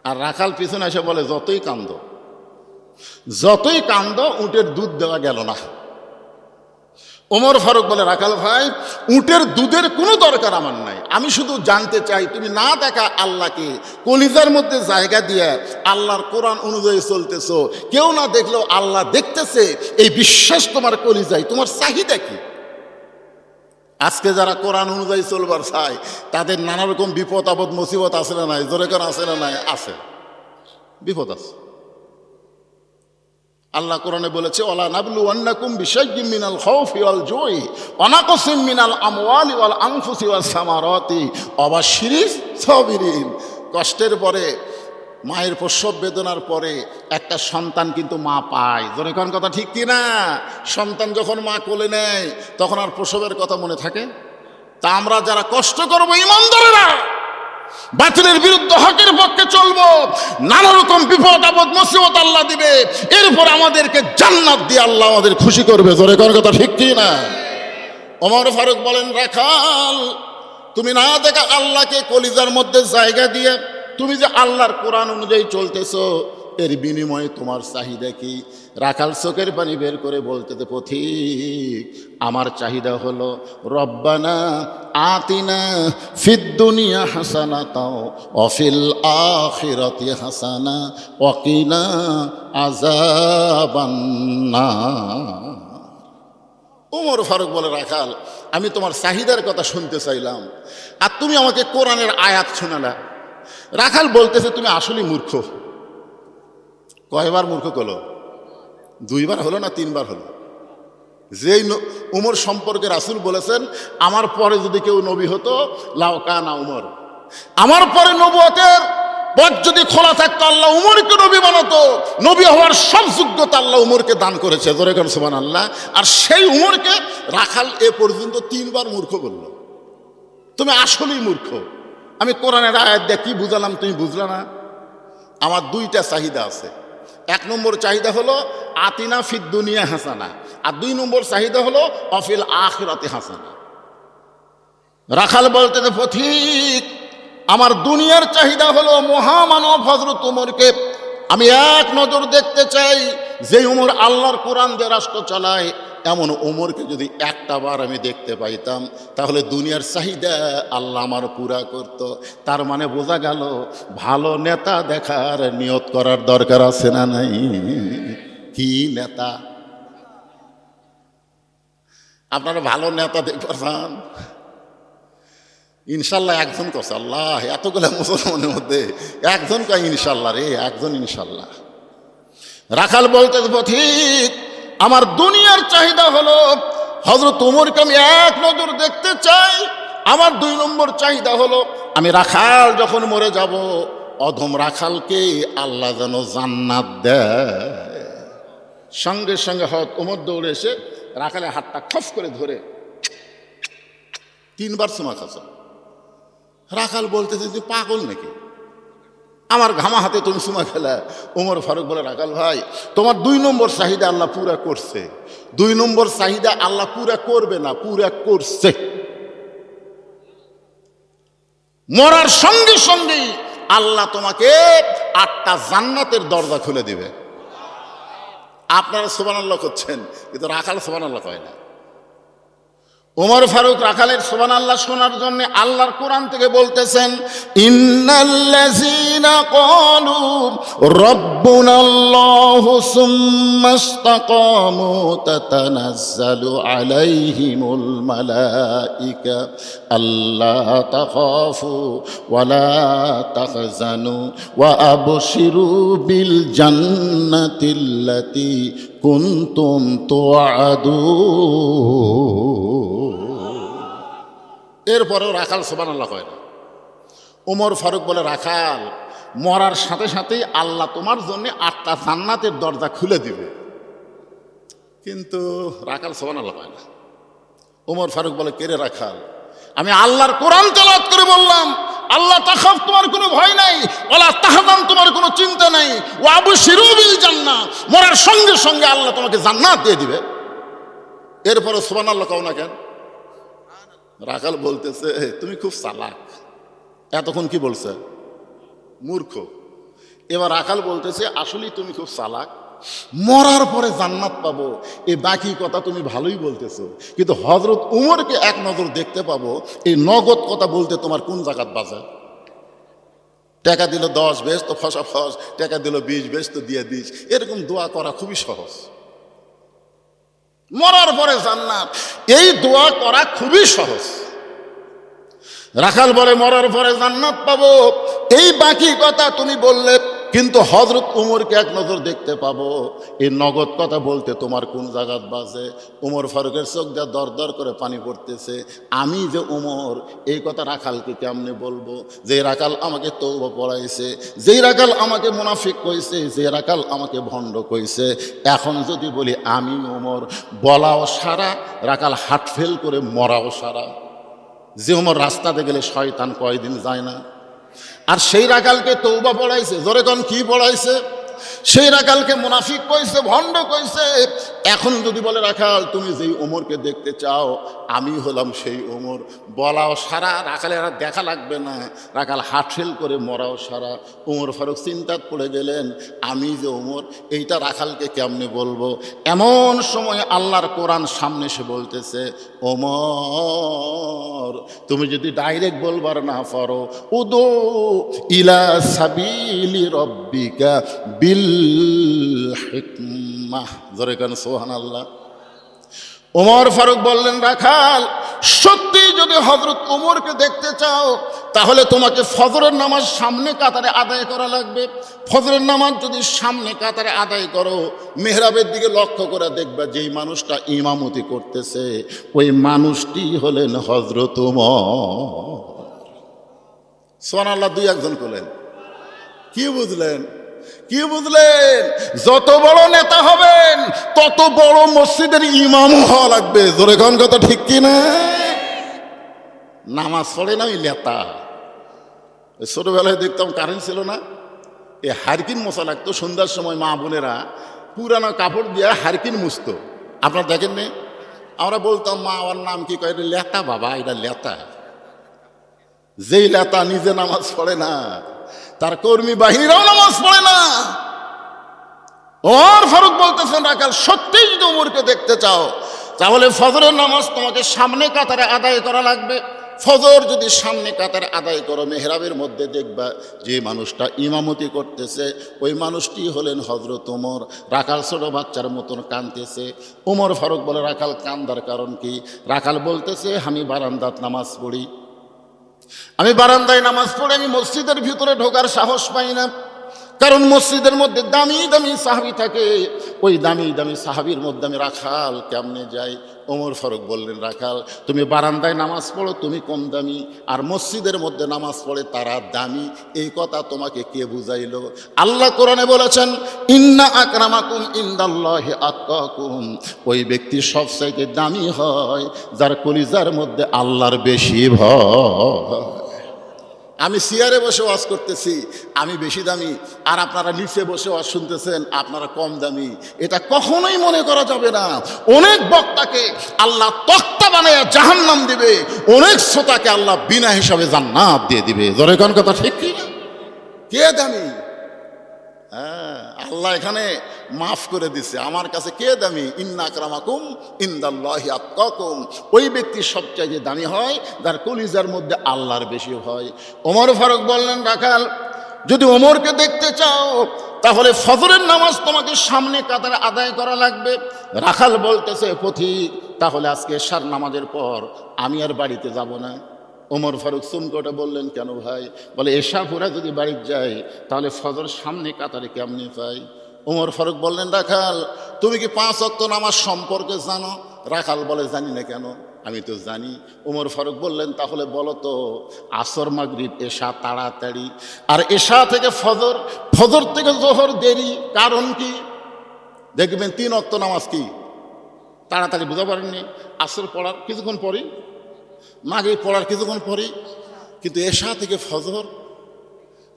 S1: আর রাখাল পিছনে এসে বলে, যতই কান্দ, যতই কান্দ, উটের দুধ দেওয়া গেল না। ওমর ফারুক বলে, রাখাল ভাই, উটের দুধের কোনো দরকার আমার নাই, আমি শুধু জানতে চাই তুমি না দেখা আল্লাহকে কলিজার মধ্যে জায়গা দিয়ে আল্লাহর কোরআন অনুযায়ী চলতেছো, কেউ না দেখলেও আল্লাহ দেখতেছে, এই বিশ্বাস তোমার কলিজায়, তোমার চাহিদা কি? আজকে যারা কোরআন অনুযায়ী চলবার চায়, তাদের নানা রকম বিপদ আপদ মুসিবত আছে না নাই? জোরে কোন আছে না নাই? আছে, বিপদ আছে। আল্লাহ কোরআনে বলেছে, ওয়ালা নাবলুওয়ান্নাকুম বিশাইয়্যিম মিনাল খাউফি ওয়াল জুই ওয়া নাকসিম মিনাল আমওয়ালি ওয়াল আনফুসি ওয়াস সামারাতি ওয়া বাশশিরিস সাবিরিন। কষ্টের পরে, মায়ের প্রসব বেদনার পরে একটা সন্তান কিন্তু মা পায়। জোরে কোন কথা ঠিক কি না? সন্তান যখন মা কোলে নেয়, তখন আর প্রসবের কথা মনে থাকে? তা আমরা যারা কষ্ট করবো ঈমানদারেরা, বাতিলের বিরুদ্ধে হকের পক্ষে চলবো, নানা রকম বিপদ আপদ মুসিবত আল্লাহ দিবে, এরপর আমাদেরকে জান্নাত দিয়ে আল্লাহ আমাদের খুশি করবে। জোরে কোন কথা ঠিক কি না? ওমর ফারুক বলেন, রাখাল তুমি না দেখা আল্লাহকে কলিজার মধ্যে জায়গা দিয়ে তুমি যে আল্লাহর কোরআন অনুযায়ী চলতেছো, এর বিনিময়ে তোমার চাহিদা কি? রাখাল চোখের পানি বের করে বলতেছে, পথিক আমার চাহিদা হলো, রব্বানা আতিনা ফিদ দুনিয়া হাসানাতাও ওয়া ফিল আখিরাতি হাসানা ওয়া কিনা আযাবান্নার। ওমর ফারুক বলে, রাখাল আমি তোমার চাহিদার কথা শুনতে চাইলাম, আর তুমি আমাকে কোরআনের আয়াত শোনালা। রাখাল বলতেছে, তুমি আসলেই মূর্খ। কয়বার মূর্খ করলো? দুইবার হলো না তিনবার হলো। যেই উমর সম্পর্কে রাসূল বলেছেন, আমার পরে যদি কেউ নবী হতো লাউ কানা উমর, আমার পরে নবুয়তের পথ যদি খোলা থাকতো, আল্লাহ উমরকে নবী বানাতো। নবী হওয়ার সব যোগ্যতা আল্লাহ উমরকে দান করেছে। জোরে কোন সুবহানাল্লাহ। আর সেই উমরকে রাখাল এ পর্যন্ত তিনবার মূর্খ বলল। তুমি আসলেই মূর্খ। আমি কোরআনের আয়াত দিয়ে কি বুঝালাম তুমি বুঝলা না? আমার দুইটা চাহিদা আছে। এক নম্বর চাহিদা হলো আতিনা ফিদ দুনিয়া হাসানা, আর দুই নম্বর চাহিদা হলো অফিল আখিরাতে হাসানা। রাখাল বলতে, পথিক আমার দুনিয়ার চাহিদা হলো মহামানব হযরত উমরকে আমি এক নজর দেখতে চাই। যে উমর আল্লাহর কোরআন দিয়ে রাষ্ট্র চালায়, এমন উমরকে যদি একটা বার আমি দেখতে পাইতাম, তাহলে দুনিয়ার চাহিদা আল্লাহ আমার পুরা করত। তার মানে বোঝা গেল, ভালো নেতা দেখার নিয়ত করার দরকার আছে না নাই? কি নেতা? আপনারা ভালো নেতা দেখতে চান? ইনশাল্লাহ একজন করছে। আল্লাহ, এতগুলো মুসলমানের মধ্যে একজন কয় ইনশাল্লাহ রে, একজন ইনশাল্লাহ। রাখাল বলতে, পথিক আমার দুনিয়ার চাহিদা হলো হযরত ওমরকে আমি এক নজর দেখতে চাই। আমার 2 নম্বর চাহিদা হলো আমি রাখাল যখন মরে যাব অধম রাখালকে আল্লাহ যেন জান্নাত দেয়। সঙ্গে সঙ্গে হযরত ওমর দৌড়ে এসে রাখালের হাতটা খপ করে ধরে 3বার চুমা খাচ্ছেন। রাখাল বলতেছে তুই পাগল নাকি, আমার ঘামা হাতে তুমি চুমা খেলা। ওমর ফারুক বলে রাখাল ভাই তোমার 2 নম্বর চাহিদা আল্লাহ পুরা করছে, 2 নম্বর চাহিদা আল্লাহ পুরা করবে না, পুরা করছে। মরার সঙ্গে সঙ্গেই আল্লাহ তোমাকে 8টা জান্নাতের দরজা খুলে দিবে। আপনারা সুবহানাল্লাহ করছেন, কিন্তু রাখাল সুবহানাল্লাহ কয় না। ওমর ফারুক রাখালের সুবহানাল্লাহ শোনার জন্য আল্লাহর কোরআন থেকে বলতেছেন, ইন্নাল্লাযীনা ক্বালু রাব্বুনাল্লাহু সুম্মা ইসতাকামু তাতানাজ্জালু আলাইহিমুল মালাইকা আল্লা তাখাফু ওয়া লা তাহজানু ওয়া আবশিরু বিল জান্নাতিল্লাতী কুনতুম তুআদুন। এরপরেও রাখাল সুবহানাল্লাহ কয় না। ওমর ফারুক বলে রাখাল মরার সাথে সাথেই আল্লাহ তোমার জন্য 8টা জান্নাতের দরজা খুলে দিবে, কিন্তু রাখাল সুবহানাল্লাহ কয় না। ওমর ফারুক বলে কে রে রাখাল, আমি আল্লাহর কোরআন তেলাওয়াত করে বললাম আল্লাহ তাখাফ তোমার কোনো ভয় নাই, ওয়ালা তাহজান তোমার কোনো চিন্তা নাই, ওয়া আবশিরু বিল জান্নাহ মরার সঙ্গে সঙ্গে আল্লাহ তোমাকে জান্নাত দিয়ে দিবে। এরপরে সুবহানাল্লাহ কও না কেন? রাখাল বলতেছে তুমি খুব চালাক। এতক্ষণ কি বলছে? মূর্খ। এবার রাখাল বলতেছে আসলেই তুমি খুব চালাক, মরার পরে জান্নাত পাবো এই বাকি কথা তুমি ভালোই বলতেছো, কিন্তু হযরত উমরকে এক নজর দেখতে পাবো এই নগদ কথা বলতে তোমার কোন জাকাত বাজে? টাকা দিল 10 বেশ তো ফসা ফস, টাকা দিল 20 বেশ তো দিয়ে দিস, এরকম দোয়া করা খুবই সহজ। মরার পরে জান্নাত, এই দোয়া করা খুবই সহজ। রাখাল বলে মরার পরে জান্নাত পাবো এই বাকি কথা তুমি বললে, কিন্তু হযরত উমরকে এক নজর দেখতে পাবো এই নগদ কথা বলতে তোমার কোন জায়গাত বাজে? উমর ফারুকের চোখ দিয়ে দর দর করে পানি পড়তেছে। আমি যে উমর এই কথা রাখালকে কেমনে বলবো? যে রাখাল আমাকে তওবা পড়াইছে, যেই রাখাল আমাকে মুনাফিক কইছে, যে রাখাল আমাকে ভণ্ড কইছে, এখন যদি বলি আমি উমর, বলাও সারা, রাখাল হার্ট ফেল করে মরাও সারা। যে উমর রাস্তাতে গেলে শয়তান কয়দিন যায় না, আর সেই রাখালকে তওবা পড়াইছে। জোরে কোন কি পড়াইছে? সেই রাখালকে মুনাফিক কইছে, ভণ্ড কইছে। এখন যদি বলে রাখাল তুমি যেই ওমরকে দেখতে চাও আমি হলাম সেই ওমর, বলাও সারা, রাখালের আর দেখা লাগবে না, রাখাল হাটফেল করে মরাও সারা। ওমর ফারুক চিন্তাত পড়ে গেলেন আমি যে ওমর এইটা রাখালকে কেমনে বলবো? এমন সময় আল্লাহর কোরআন সামনে এসে বলতেছে, ওমর তুমি যদি ডাইরেক্ট বলবার না পারো, উদু ইলা সাবিলি রব্বিকা বিল হিকমাহ। জোরে কান সুবহানাল্লাহ। ওমর ফারুক বললেন রাখাল সত্যি যদি হযরত ওমরকে দেখতে চাও তাহলে তোমাকে ফজরের নামাজ সামনে কাতারে আদায় করা লাগবে। ফজরের নামাজ যদি সামনে কাতারে আদায় করো, মেহরাবের দিকে লক্ষ্য করে দেখবা যেই মানুষটা ইমামতি করতেছে ওই মানুষটি হলেন হযরত ওমর। সুবহানাল্লাহ। 2 একজন বলেন। কি বুঝলেন? কি বুঝলেন? যত বড় নেতা হবেন তত বড় মসজিদের ইমাম হওয়া লাগবে। জোরে কোন কথা ঠিক কি না? নামাজ পড়ে না ওই নেতা। ছোটবেলায় দেখতাম কারেন্ট ছিল না, এই হারকিন মশা লাগতো সন্ধ্যার সময়, মা বোনেরা পুরানো কাপড় দিয়ে হারকিন মুছতো। আপনারা দেখেন নি? আমরা বলতাম মা ওর নাম কি কয়? লেতা বাবা, এটা লেতা। যেই লেতা নিজে নামাজ পড়ে না তার কর্মী বাহিনীরাও নামাজ পড়ে না। ওমর ফারুক বলতেছেন রাখাল সত্যি যদি ওমরকে দেখতে চাও তাহলে ফজরের নামাজ তোমাকে সামনে কাতারে আদায় করা লাগবে। ফজর যদি সামনে কাতারে আদায় করো, মেহরাবের মধ্যে দেখবা যে মানুষটা ইমামতি করতেছে ওই মানুষটি হলেন হযরত ওমর। রাখাল ছোট বাচ্চার মতন কাঁদতেছে। ওমর ফারুক বলে রাখাল কান্দার কারণ কি? রাখাল বলতেছে আমি বারান্দাত নামাজ পড়ি, আমি বারান্দায় নামাজ পড়ে আমি মসজিদের ভিতরে ঢোকার সাহস পাই না। কারণ মসজিদের মধ্যে দামি দামি সাহাবী থাকে, ওই দামি দামি সাহাবীর মধ্যে আমি রাখাল কেমনে যাই? ওমর ফারুক বললেন, রাখাল তুমি বারান্দায় নামাজ পড়ো, তুমি কম দামি, আর মসজিদের মধ্যে নামাজ পড়ে তারা দামি। এই কথা তোমাকে কে বুঝাইলো? আল্লাহ কোরআনে বলেছেন, ইন্না আকরামাকুম ইনদাল্লাহি আতকাকুম, ওই ব্যক্তি সবচাইতে দামি হয় যার কলিজার মধ্যে আল্লাহর বেশি ভয়। আমি চেয়ারে বসে ওয়াজ করতেছি, আমি বেশি দামি, আর আপনারা নিচে বসে ওয়াজ শুনতেছেন, আপনারা কম দামি। এটা কখনোই মনে করা যাবে না। অনেক বক্তাকে আল্লাহ তক্তা বানায় জাহান্নাম দিবে, অনেক শ্রোতাকে আল্লাহ বিনা হিসাবে জান্নাত দিয়ে দিবে। জোরে কোন কথা ঠিক কি না? কে দামি? হ্যাঁ, আল্লাহ এখানে মাফ করে দিছে, আমার কাছে কে দামি? ইন্না আকরামাকুম ইনদাল্লাহি আতকাকুম, ওই ব্যক্তি সবচাইতে দামি হয় যার কলিজার মধ্যে আল্লাহর বেশি হয়। ওমর ফারুক বললেন, রাখাল যদি ওমরকে দেখতে চাও তাহলে ফজরের নামাজ তোমাকে সামনে কাতারে আদায় করা লাগবে। রাখাল বলতেছে, পথিক তাহলে আজকে এশার নামাজের পর আমি আর বাড়িতে যাব না। ওমর ফারুক চুমকোটা বললেন, কেন ভাই? বলে, এশা পুরা যদি বাড়িতে যাই তাহলে ফজর সামনে কাতারে কেমনে পাই? ওমর ফারুক বললেন, রাখাল তুমি কি 5 ওয়াক্ত নামাজ সম্পর্কে জানো? রাখাল বলে, জানি না। কেন? আমি তো জানি। ওমর ফারুক বললেন, তাহলে বলো তো, আসর মাগরিব এশা তাড়াতাড়ি, আর এশা থেকে ফজর, ফজর থেকে জোহর দেরি, কারণ কি? দেখবেন 3 ওয়াক্ত নামাজ কি তাড়াতাড়ি, বুঝতে পারেননি? আসর পড়ার কিছুক্ষণ পরেই, মাগরিব পড়ার কিছুক্ষণ পরেই, কিন্তু এশা থেকে ফজর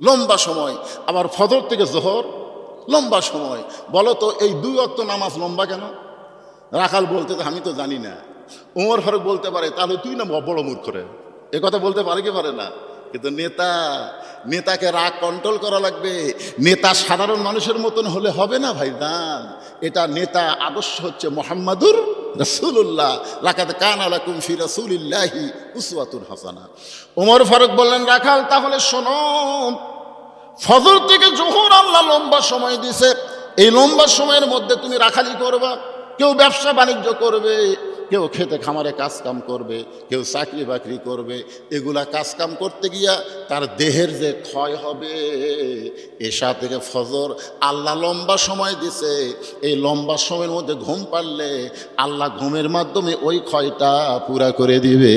S1: লম্বা সময়, আবার ফজর থেকে জোহর লম্বা সময়। বলো তো এই 2 ওয়াক্ত নামাজ লম্বা কেন? রাখাল বলতে, আমি তো জানি না। ওমর ফারুক বলতে পারে, তাহলে তুই না বড় মূর্খ রে, এ কথা বলতে পারে কি পারে না? কিন্তু নেতাকে রাগ কন্ট্রোল করা লাগবে। নেতা সাধারণ মানুষের মতন হলে হবে না ভাইজান। এটা নেতা আদর্শ হচ্ছে মুহাম্মাদুর রাসূলুল্লাহ, লাকাদ কানা লাকুম ফি রাসূলিল্লাহি উসওয়াতুন হাসানাহ। ওমর ফারুক বললেন, রাখাল তাহলে শোনো, ফজর থেকে জোহর আল্লাহ লম্বা সময় দিছে, এই লম্বা সময়ের মধ্যে তুমি রাখালি করবা। কেউ ব্যবসা বাণিজ্য করবে, কেউ খেতে খামারে কাজকাম করবে, কেউ চাকরি বাকরি করবে। এগুলা কাজকাম করতে গিয়া তার দেহের যে ক্ষয় হবে, এশা থেকে ফজর আল্লাহ লম্বা সময় দিছে, এই লম্বা সময়ের মধ্যে ঘুম পারলে আল্লাহ ঘুমের মাধ্যমে ওই ক্ষয়টা পুরা করে দিবে।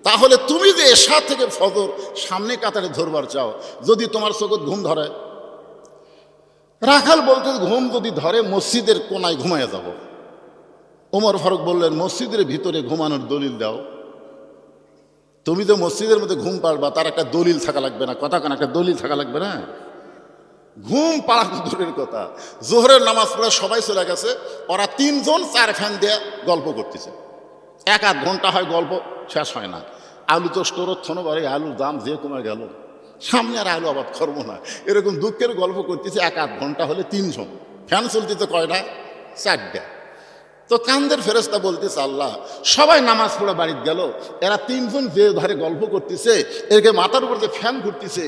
S1: তাহলে তুমি যে এশা থেকে ফজর সামনে কাতারে ধরবার চাও, যদি তোমার চোখত ঘুম ধরে, রাখাল বলতে, ঘুম যদি ধরে মসজিদের কোনায় ঘুমায় যাব। ওমর ফারুক বললেন, মসজিদের ভিতরে ঘুমানোর দলিল দাও। তুমি তো মসজিদের মধ্যে ঘুম পাড়বা, তার একটা দলিল থাকা লাগবে না? কথা কেন, একটা দলিল থাকা লাগবে না? ঘুম পাড়া দূরের কথা, জোহরের নামাজ পড়ে সবাই চলে গেছে, ওরা 3 জন 4 ফ্যান দিয়ে গল্প করতেছে। 1-8 ঘন্টা হয়, গল্প শেষ হয় না। আলু তো স্টোরত থনো বারে, আলুর দাম যে কমে গেল, সামনে আর আলু আবাদ করবো না, এরকম দুঃখের গল্প করতেছে। 1-8 ঘন্টা হলে 3 জন ফ্যান চলতেছে, কয়টা? 4টা। তো কান্দের ফেরেশতা বলতেছে, আল্লাহ সবাই নামাজ পড়ে বাড়িতে গেল, এরা 3 জন যে ধারে গল্প করতেছে, এরকে মাথার উপর যে ফ্যান ঘুরতেছে,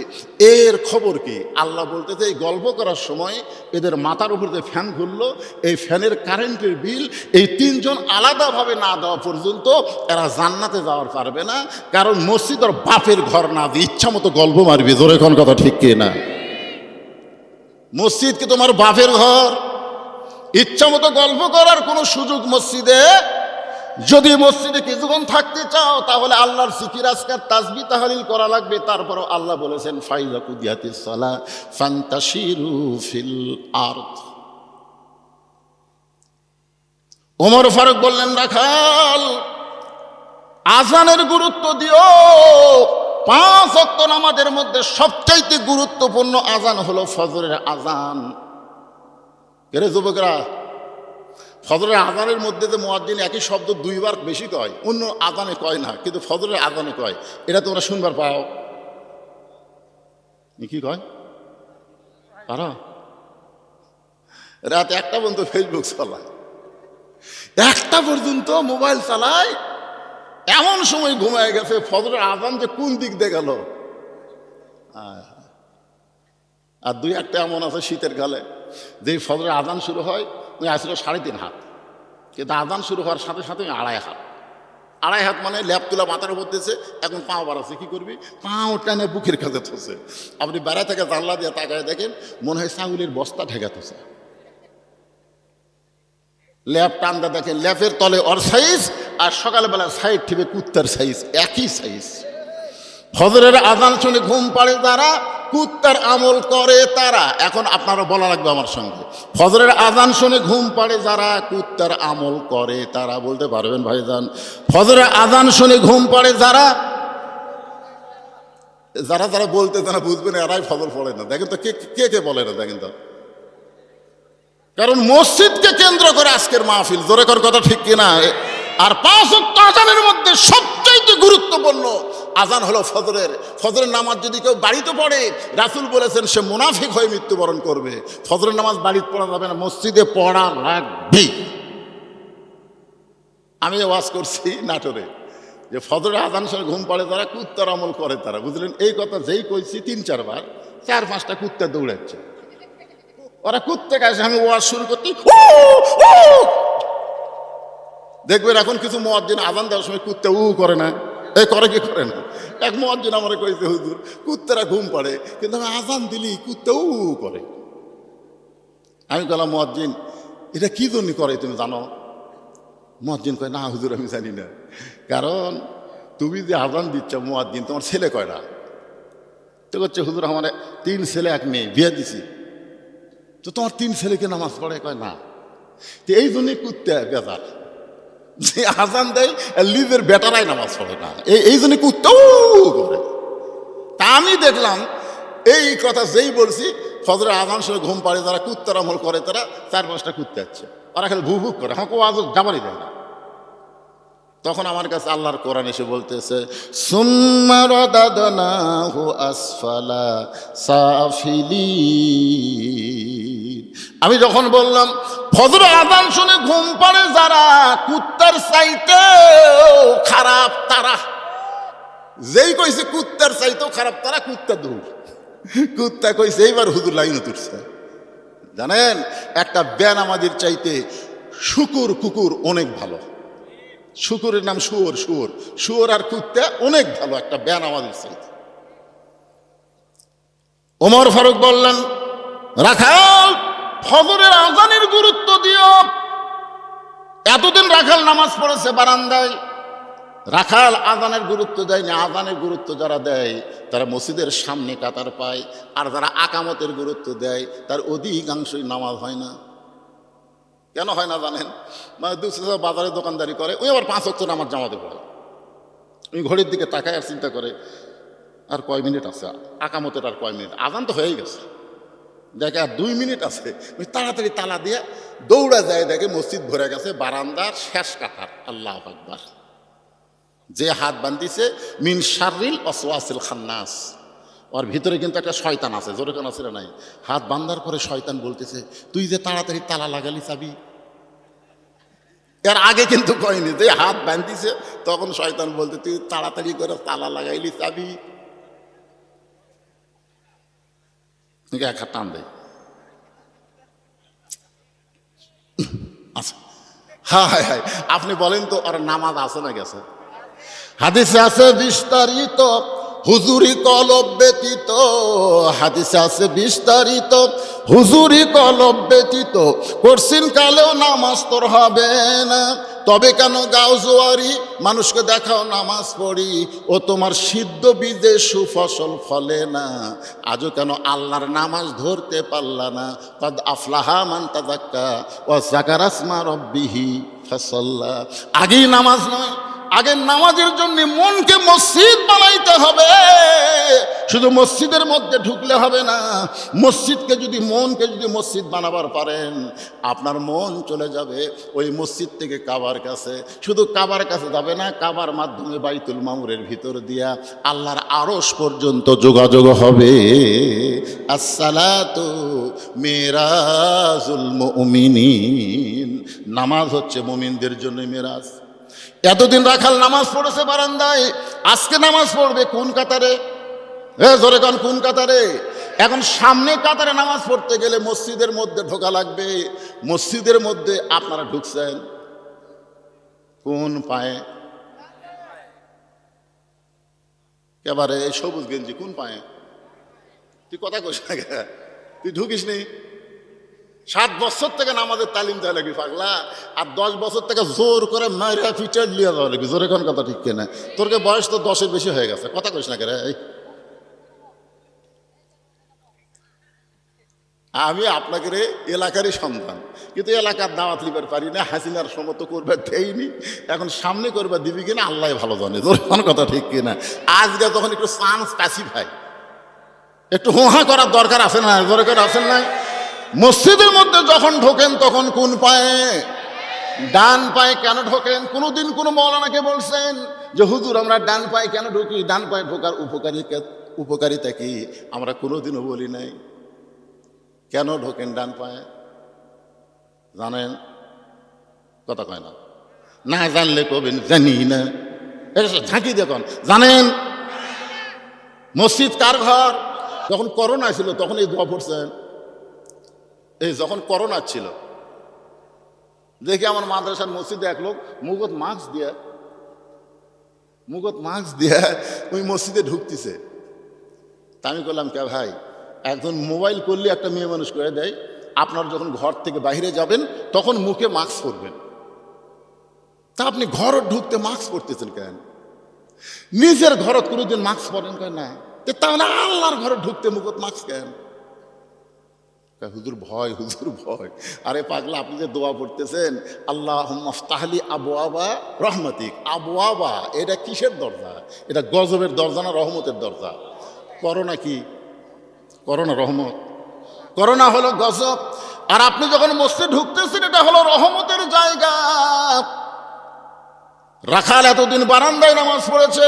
S1: এর খবর কি? আল্লাহ বলতেছে, এই গল্প করার সময় এদের মাথার উপর যে ফ্যান ঘুরলো, এই ফ্যানের কারেন্টের বিল এই 3 জন আলাদাভাবে না দেওয়া পর্যন্ত এরা জান্নাতে যাওয়ার পারবে না। কারণ মসজিদ ওর বাপের ঘর না, যে ইচ্ছা মতো গল্প মারবে। জোরে কোন কথা ঠিক কি না? মসজিদ কি তোমার বাপের ঘর? ইচ্ছা মতো গল্প করার কোনো সুযোগ মসজিদে? যদি মসজিদে কিছুক্ষণ থাকতে চাও তাহলে আল্লাহর জিকির আজকার তাসবিহ তাহলিল করা লাগবে। তারপরও আল্লাহ বলেছেন, ফাইযা কুদিয়াতিস সালাহ ফান্তাশিরু ফিল আরদ। ওমর ফারুক বললেন, রাখাল আজানের গুরুত্ব দিও। 5 ওয়াক্ত নামাজের মধ্যে সবচাইতে গুরুত্বপূর্ণ আজান হলো ফজরের আজান। এরে যুবকরা, ফজরের আজানের মধ্যে যে মুয়াজ্জিন একই শব্দ 2 বার বেশি কয়, অন্য আজানে কয় না, কিন্তু ফজরের আজানে কয়। এটা তোমরা শুনবার পাও? কি কয়? পারো? রাত 1টা পর্যন্ত ফেসবুক চালায়, 1টা পর্যন্ত মোবাইল চালায়, এমন সময় ঘুমায় গেছে। ফজরের আজান যে কোন দিক দিয়ে গেল। আর 2-1টা এমন আছে শীতের কালে, যে ফজরের আজান শুরু হয় ওই আসলে 3.5 হাত, কিন্তু আজান শুরু হওয়ার সাথে সাথে 2.5 হাত। আড়াই হাত মানে ল্যাপ তুলা মাথার উপর দিয়েছে, এখন পাও বাড়াচ্ছে, কি করবি, পাও টানে বুকের কাছে থসে। আপনি বেড়া থেকে জানলা দিয়ে তাকায় দেখেন মনে হয় ছাগলের বস্তা ঢেকা থসে। ল্যাপ টানটা দেখেন, ল্যাপের তলে ওর সাইজ আর সকালবেলা সাইড থেকে কুত্তার সাইজ, একই সাইজ। ফজরের আজান শুনে ঘুম পাড়ে তারা, কুত্তার আমল করে তারা। এখন আপনারা বলা লাগবে আমার সঙ্গে, ফজরের আজান শুনে ঘুম পাড়ে যারা, কুত্তার আমল করে তারা। বলতে পারবেন ভাইজান? ফজরের আজান শুনে ঘুম পাড়ে যারা, যারা যারা বলতে তারা বুঝবেন এরাই ফজর পড়ে না। দেখেন তো কে কে কে বলে না, দেখেন তো। কারণ মসজিদকে কেন্দ্র করে আজকের মাহফিল, জোরে কর কথা ঠিক কিনা? আর 5 ওয়াক্ত আজানের মধ্যে সবচাইতে গুরুত্বপূর্ণ আজান হলো ফজরের। ফজরের নামাজ যদি কেউ বাড়িতে পড়ে, রাসূল বলেছেন সে মুনাফিক হয়ে মৃত্যুবরণ করবে। ফজরের নামাজ বাড়িতে পড়া যাবে না, মসজিদে পড়া লাগবে। আমি ওয়াজ করছি নাটোরে, যে ফজরের আজান শুনে ঘুম পাড়ে তারা, কুত্তার আমল করে তারা। বুঝলেন? এই কথা যেই কইছি 3-4 বার 4-5টা কুত্তা দৌড়াচ্ছে। ওরা কুত্তা কাছে আমি ওয়াজ শুরু করতে, দেখবেন এখন কিছু মুয়াজ্জিন আজান দেওয়ার সময় কুত্তা করে না। এই করে কি করে না? এক মুয়াজ্জিন আমারে কইছে, হুজুর কুত্তারা ঘুম পাড়ে, কিন্তু আমি আজান দিলি কুত্তা করে। আমি বললাম, মুয়াজ্জিন এটা কি জন্য করে তুমি জানো? মুয়াজ্জিন কয়, না হুজুর আমি জানি না। কারণ তুমি যে আজান দিচ্ছ মুয়াজ্জিন, তোমার ছেলে কয়টা? তো করছে, হুজুর আমার 3 ছেলে 1 মেয়ে, বিয়ে দিছি। তো তোমার 3 ছেলেকে নামাজ পড়ে? কয় না। তো এই জন্যই কুত্তা বেজার, যে আজান দেয় লিজের বেটারাই নামাজ পড়ে না, এই জন্য কুত্তাও করে। তা আমি দেখলাম এই কথা যেই বলছি, ফজরের আজান শুনে ঘুম পাড়ে যারা, কুত্তার আমল করে তারা, 4-5টা কুত্তা আছে, ওরা খালি ভু ভুক করে, আমাকে আজ যাবারই দেয় না। তখন আমার কাছে আল্লাহর কোরআন এসে বলতেছে, সুম্মা রাদাদনাহু আসফালা সাফিলিন। আমি যখন বললাম ফজরের আযান শুনে ঘুম পাড়ে যারা, কুত্তার চাইতেও খারাপ তারা, যেই কইছে কুত্তার চাইতেও খারাপ তারা, কুত্তা দৌড়। কুত্তা কইছে এইবার হুজুর লাইনে তুলছে। জানেন, একটা বেনামাজির চাইতে শুকুর কুকুর অনেক ভালো। শুকুরের নাম শুয়োর, শুয়োর আর কুত্তা অনেক ভালো একটা বেনামাজির চাইতে। ওমর ফারুক বললেন, রাখাল ফজরের আজানের গুরুত্ব দিও। এতদিন রাখাল নামাজ পড়েছে বারান্দায়, রাখাল আজানের গুরুত্ব দেয় না। আজানের গুরুত্ব যারা দেয় তারা মসজিদের সামনে কাতার পায়, আর যারা আকামতের গুরুত্ব দেয় তার অধিকাংশই নামাজ হয় না। কেন হয় না জানেন? মানে দুসরা বাজারে দোকানদারি করে, ওই আবার 5 ওয়াক্ত নামাজ জামাতে পড়ে। ওই ঘড়ির দিকে তাকায় আর চিন্তা করে আর কয় মিনিট আছে, আকামতের আর কয় মিনিট, আজান তো হয়েই গেছে, দেখে আর 2 মিনিট আছে। ওই তাড়াতাড়ি তালা দিয়ে দৌড়া যায়, দেখে মসজিদ ভরে গেছে, বারান্দার শেষ কাতার। আল্লাহু আকবার। যে হাত বান্ধিছে মিন শাররিল ওয়াসওয়াসিল খান্নাস, ওর ভিতরে কিন্তু একটা শয়তান আছে। জোরে কেন আছে নাই? হাত বান্ধার পরে শয়তান বলতেছে, তুই যে তাড়াতাড়ি তালা লাগালি চাবি। এর আগে কিন্তু কয়নি, যে হাত বান্ধিছে তখন শয়তান বলতে, তুই তাড়াতাড়ি করে তালা লাগাইলি চাবি। এক হাত টান দেয়। আচ্ছা, হায় হায়, আপনি বলেন তো আর নামাজ আছে না গেছে? হাদিসে আছে বিস্তারিত, হুজুরি কলব ব্যতীত। হাদিসে আছে বিস্তারিত, হুজুরি কলব ব্যতীত করছিন কালেও নামাজ তোর হবে না। তবে কেন গাও জোয়ারি, মানুষকে দেখাও নামাজ পড়ি, ও তোমার সিদ্ধ বীজে সুফসল ফলে না। আজও কেন আল্লাহর নামাজ ধরতে পারলা না? কদ আফলাহা মান তাযাক্কা ওয়া যাকারা ইসমা রাব্বিহি ফাসাল্লা। আগেই নামাজ নয়, আগের নামাজের জন্য মনকে মসজিদ বানাইতে হবে। শুধু মসজিদের মধ্যে ঢুকলে হবে না, মসজিদকে যদি মনকে যদি মসজিদ বানাবার পারেন, আপনার মন চলে যাবে ওই মসজিদ থেকে কাবার কাছে। শুধু কাবার কাছে যাবে না, কাবার মাধ্যমে বাইতুল মামুরের ভিতর দিয়া আল্লাহর আরশ পর্যন্ত যোগাযোগ হবে। আসসালাতু মিরাজুল মুমিনিন, নামাজ হচ্ছে মুমিনদের জন্য মিরাজ। এতদিন রাখাল নামাজ পড়েছে বারান্দায়, আজকে নামাজ পড়বে কোন কাতারে? জোরে কান, কোন কাতারে? এখন সামনে কাতারে নামাজ পড়তে গেলে মসজিদের মধ্যে ঢোকা লাগবে। মসজিদের মধ্যে আপনারা ঢুকছেন কোন পায়ে? এবারে এই সবুজ গেঞ্জি কোন পায়ে? তুই কথা কইস না কে? তুই ঢুকিস নি? 7 বছর থেকে নামাজের তালিম দেওয়া লাগবি পাগলা, আর 10 বছর থেকে জোর করে মাইরা ফিচার লিয়ে দেওয়া লাগবি। জোরে কোন কথা ঠিক কিনা? তোরকে বয়স তো 10-এর বেশি হয়ে গেছে, কথা কইস না কে রে? আমি আপনাকে রে এলাকারই সন্তান, কিন্তু এলাকার দাওয়াত লিবার পারি না, হাসিনার সমত করবে দেয়নি, এখন সামনে করবে দিবি কিনা আল্লাহ ভালো জানে। কোন কথা ঠিক কিনা? আজকে তখন একটু চান্স পাসি ভাই, একটু হোহা করার দরকার আছে না? জোরে করে আছেন না? মসজিদের মধ্যে যখন ঢোকেন তখন কোন পায়ে? ডান পায়ে কেন ঢোকেন? কোনোদিন কোনো মৌলানাকে বলছেন যে হুজুর আমরা ডান পায়ে কেন ঢুকি, ডান পায়ে ঢোকার উপকারিতা কি? আমরা কোনোদিনও বলি নাই। কেন ঢোকেন ডান পায়ে জানেন? কথা কয় না, না জানলে কবেন জানি না, ঝাঁকি দেখুন। জানেন মসজিদ কার ঘর? যখন করোনা ছিল তখন এই দোয়া পড়ছেন। এই যখন করোনা ছিল দেখি আমার মাদ্রাসার মসজিদে এক লোক মুখত মাস্ক দিয়া ওই মসজিদে ঢুকতেছে। তা আমি বললাম কে ভাই, একজন মোবাইল করলে একটা মেয়ে মানুষ করে দেয়, আপনার যখন ঘর থেকে বাইরে যাবেন তখন মুখে মাস্ক পরবেন, তা আপনি ঘর ঢুকতে মাস্ক পরতেছেন কেন? নিজের ঘরত কোনোদিন মাস্ক পরেন কেন? না, তাহলে আল্লাহর ঘরে ঢুকতে মুখত মাস্ক কেন? হুজুর ভয়, হুজুর ভয়। আরে পাগলা, আপনি যে দোয়া পড়তেছেন আল্লাহুম্মা ফতাহলি আবওয়াবা রহমাতিক, আবওয়াবা এটা কিসের দরজা? এটা গজবের দরজা না রহমতের দরজা? করোনা কি? করোনা রহমত? করোনা হলো গজব। আর আপনি যখন মসজিদে ঢুকতেছেন এটা হলো রহমতের জায়গা। রাখাল এতদিন বারান্দায় নামাজ পড়েছে,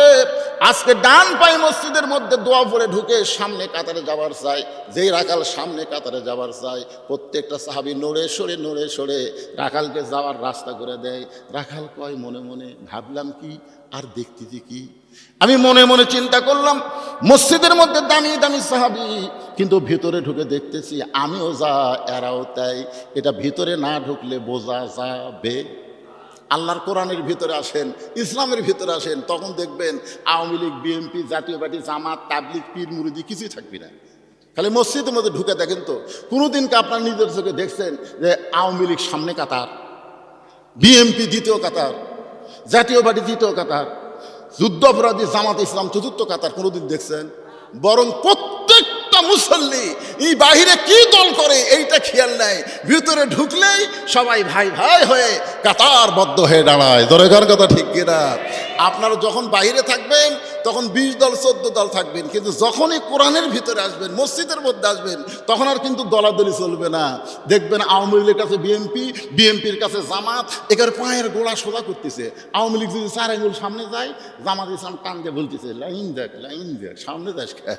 S1: আজকে ডান পায়ে মসজিদের মধ্যে দোয়া পড়ে ঢুকে সামনে কাতারে যাবার চাই। যেই রাখাল সামনে কাতারে যাবার চাই, প্রত্যেকটা সাহাবী নড়ে সরে রাখালকে যাওয়ার রাস্তা করে দেয়। রাখাল কয় মনে মনে, ভাবলাম কি আর দেখতেছি কি? আমি মনে মনে চিন্তা করলাম মসজিদের মধ্যে দামি দামি সাহাবী, কিন্তু ভিতরে ঢুকে দেখতেছি আমিও যা এরাও তাই। এটা ভিতরে না ঢুকলে বোঝা যাবে। আল্লাহর কোরআনের ভিতরে আসেন, ইসলামের ভিতরে আসেন, তখন দেখবেন আওয়ামী লীগ, বিএনপি, জাতীয় পার্টি, জামাত, তাবলিগ, পীর মুরিদি কিছুই থাকবি না। খালি মসজিদের মধ্যে ঢুকে দেখেন তো কোনোদিনকে আপনার নিজের চোখে দেখছেন যে আওয়ামী লীগ সামনে কাতার, বিএনপি দ্বিতীয় কাতার, জাতীয় পার্টি তৃতীয় কাতার, যুদ্ধাপরাধী জামাত ইসলাম চতুর্থ কাতার কোনোদিন দেখছেন? বরং প্রত্যেকটা মুসল্লি এই বাহিরে কি দল করে এইটা খেয়াল নেয়, ভিতরে ঢুকলেই সবাই ভাই ভাই হয়ে কাতারবদ্ধ হয়ে দাঁড়ায়। দরকার কথা ঠিক কিনা? আপনারা যখন বাইরে থাকবেন তখন 20 দল 14 দল থাকবেন, কিন্তু যখনই কোরআনের ভিতরে আসবেন, মসজিদের মধ্যে আসবেন, তখন আর কিন্তু দলাদলি চলবে না। দেখবেন আওয়ামী লীগের কাছে বিএনপি, বিএনপির কাছে জামাত, এখানে পায়ের গোড়া সোজা করতেছে। আওয়ামী লীগ যদি 4 আঙ্গুল সামনে যায়, জামাত ইসলাম টান দিয়ে বলতেছে লাইন দেখ সামনে যাস খা।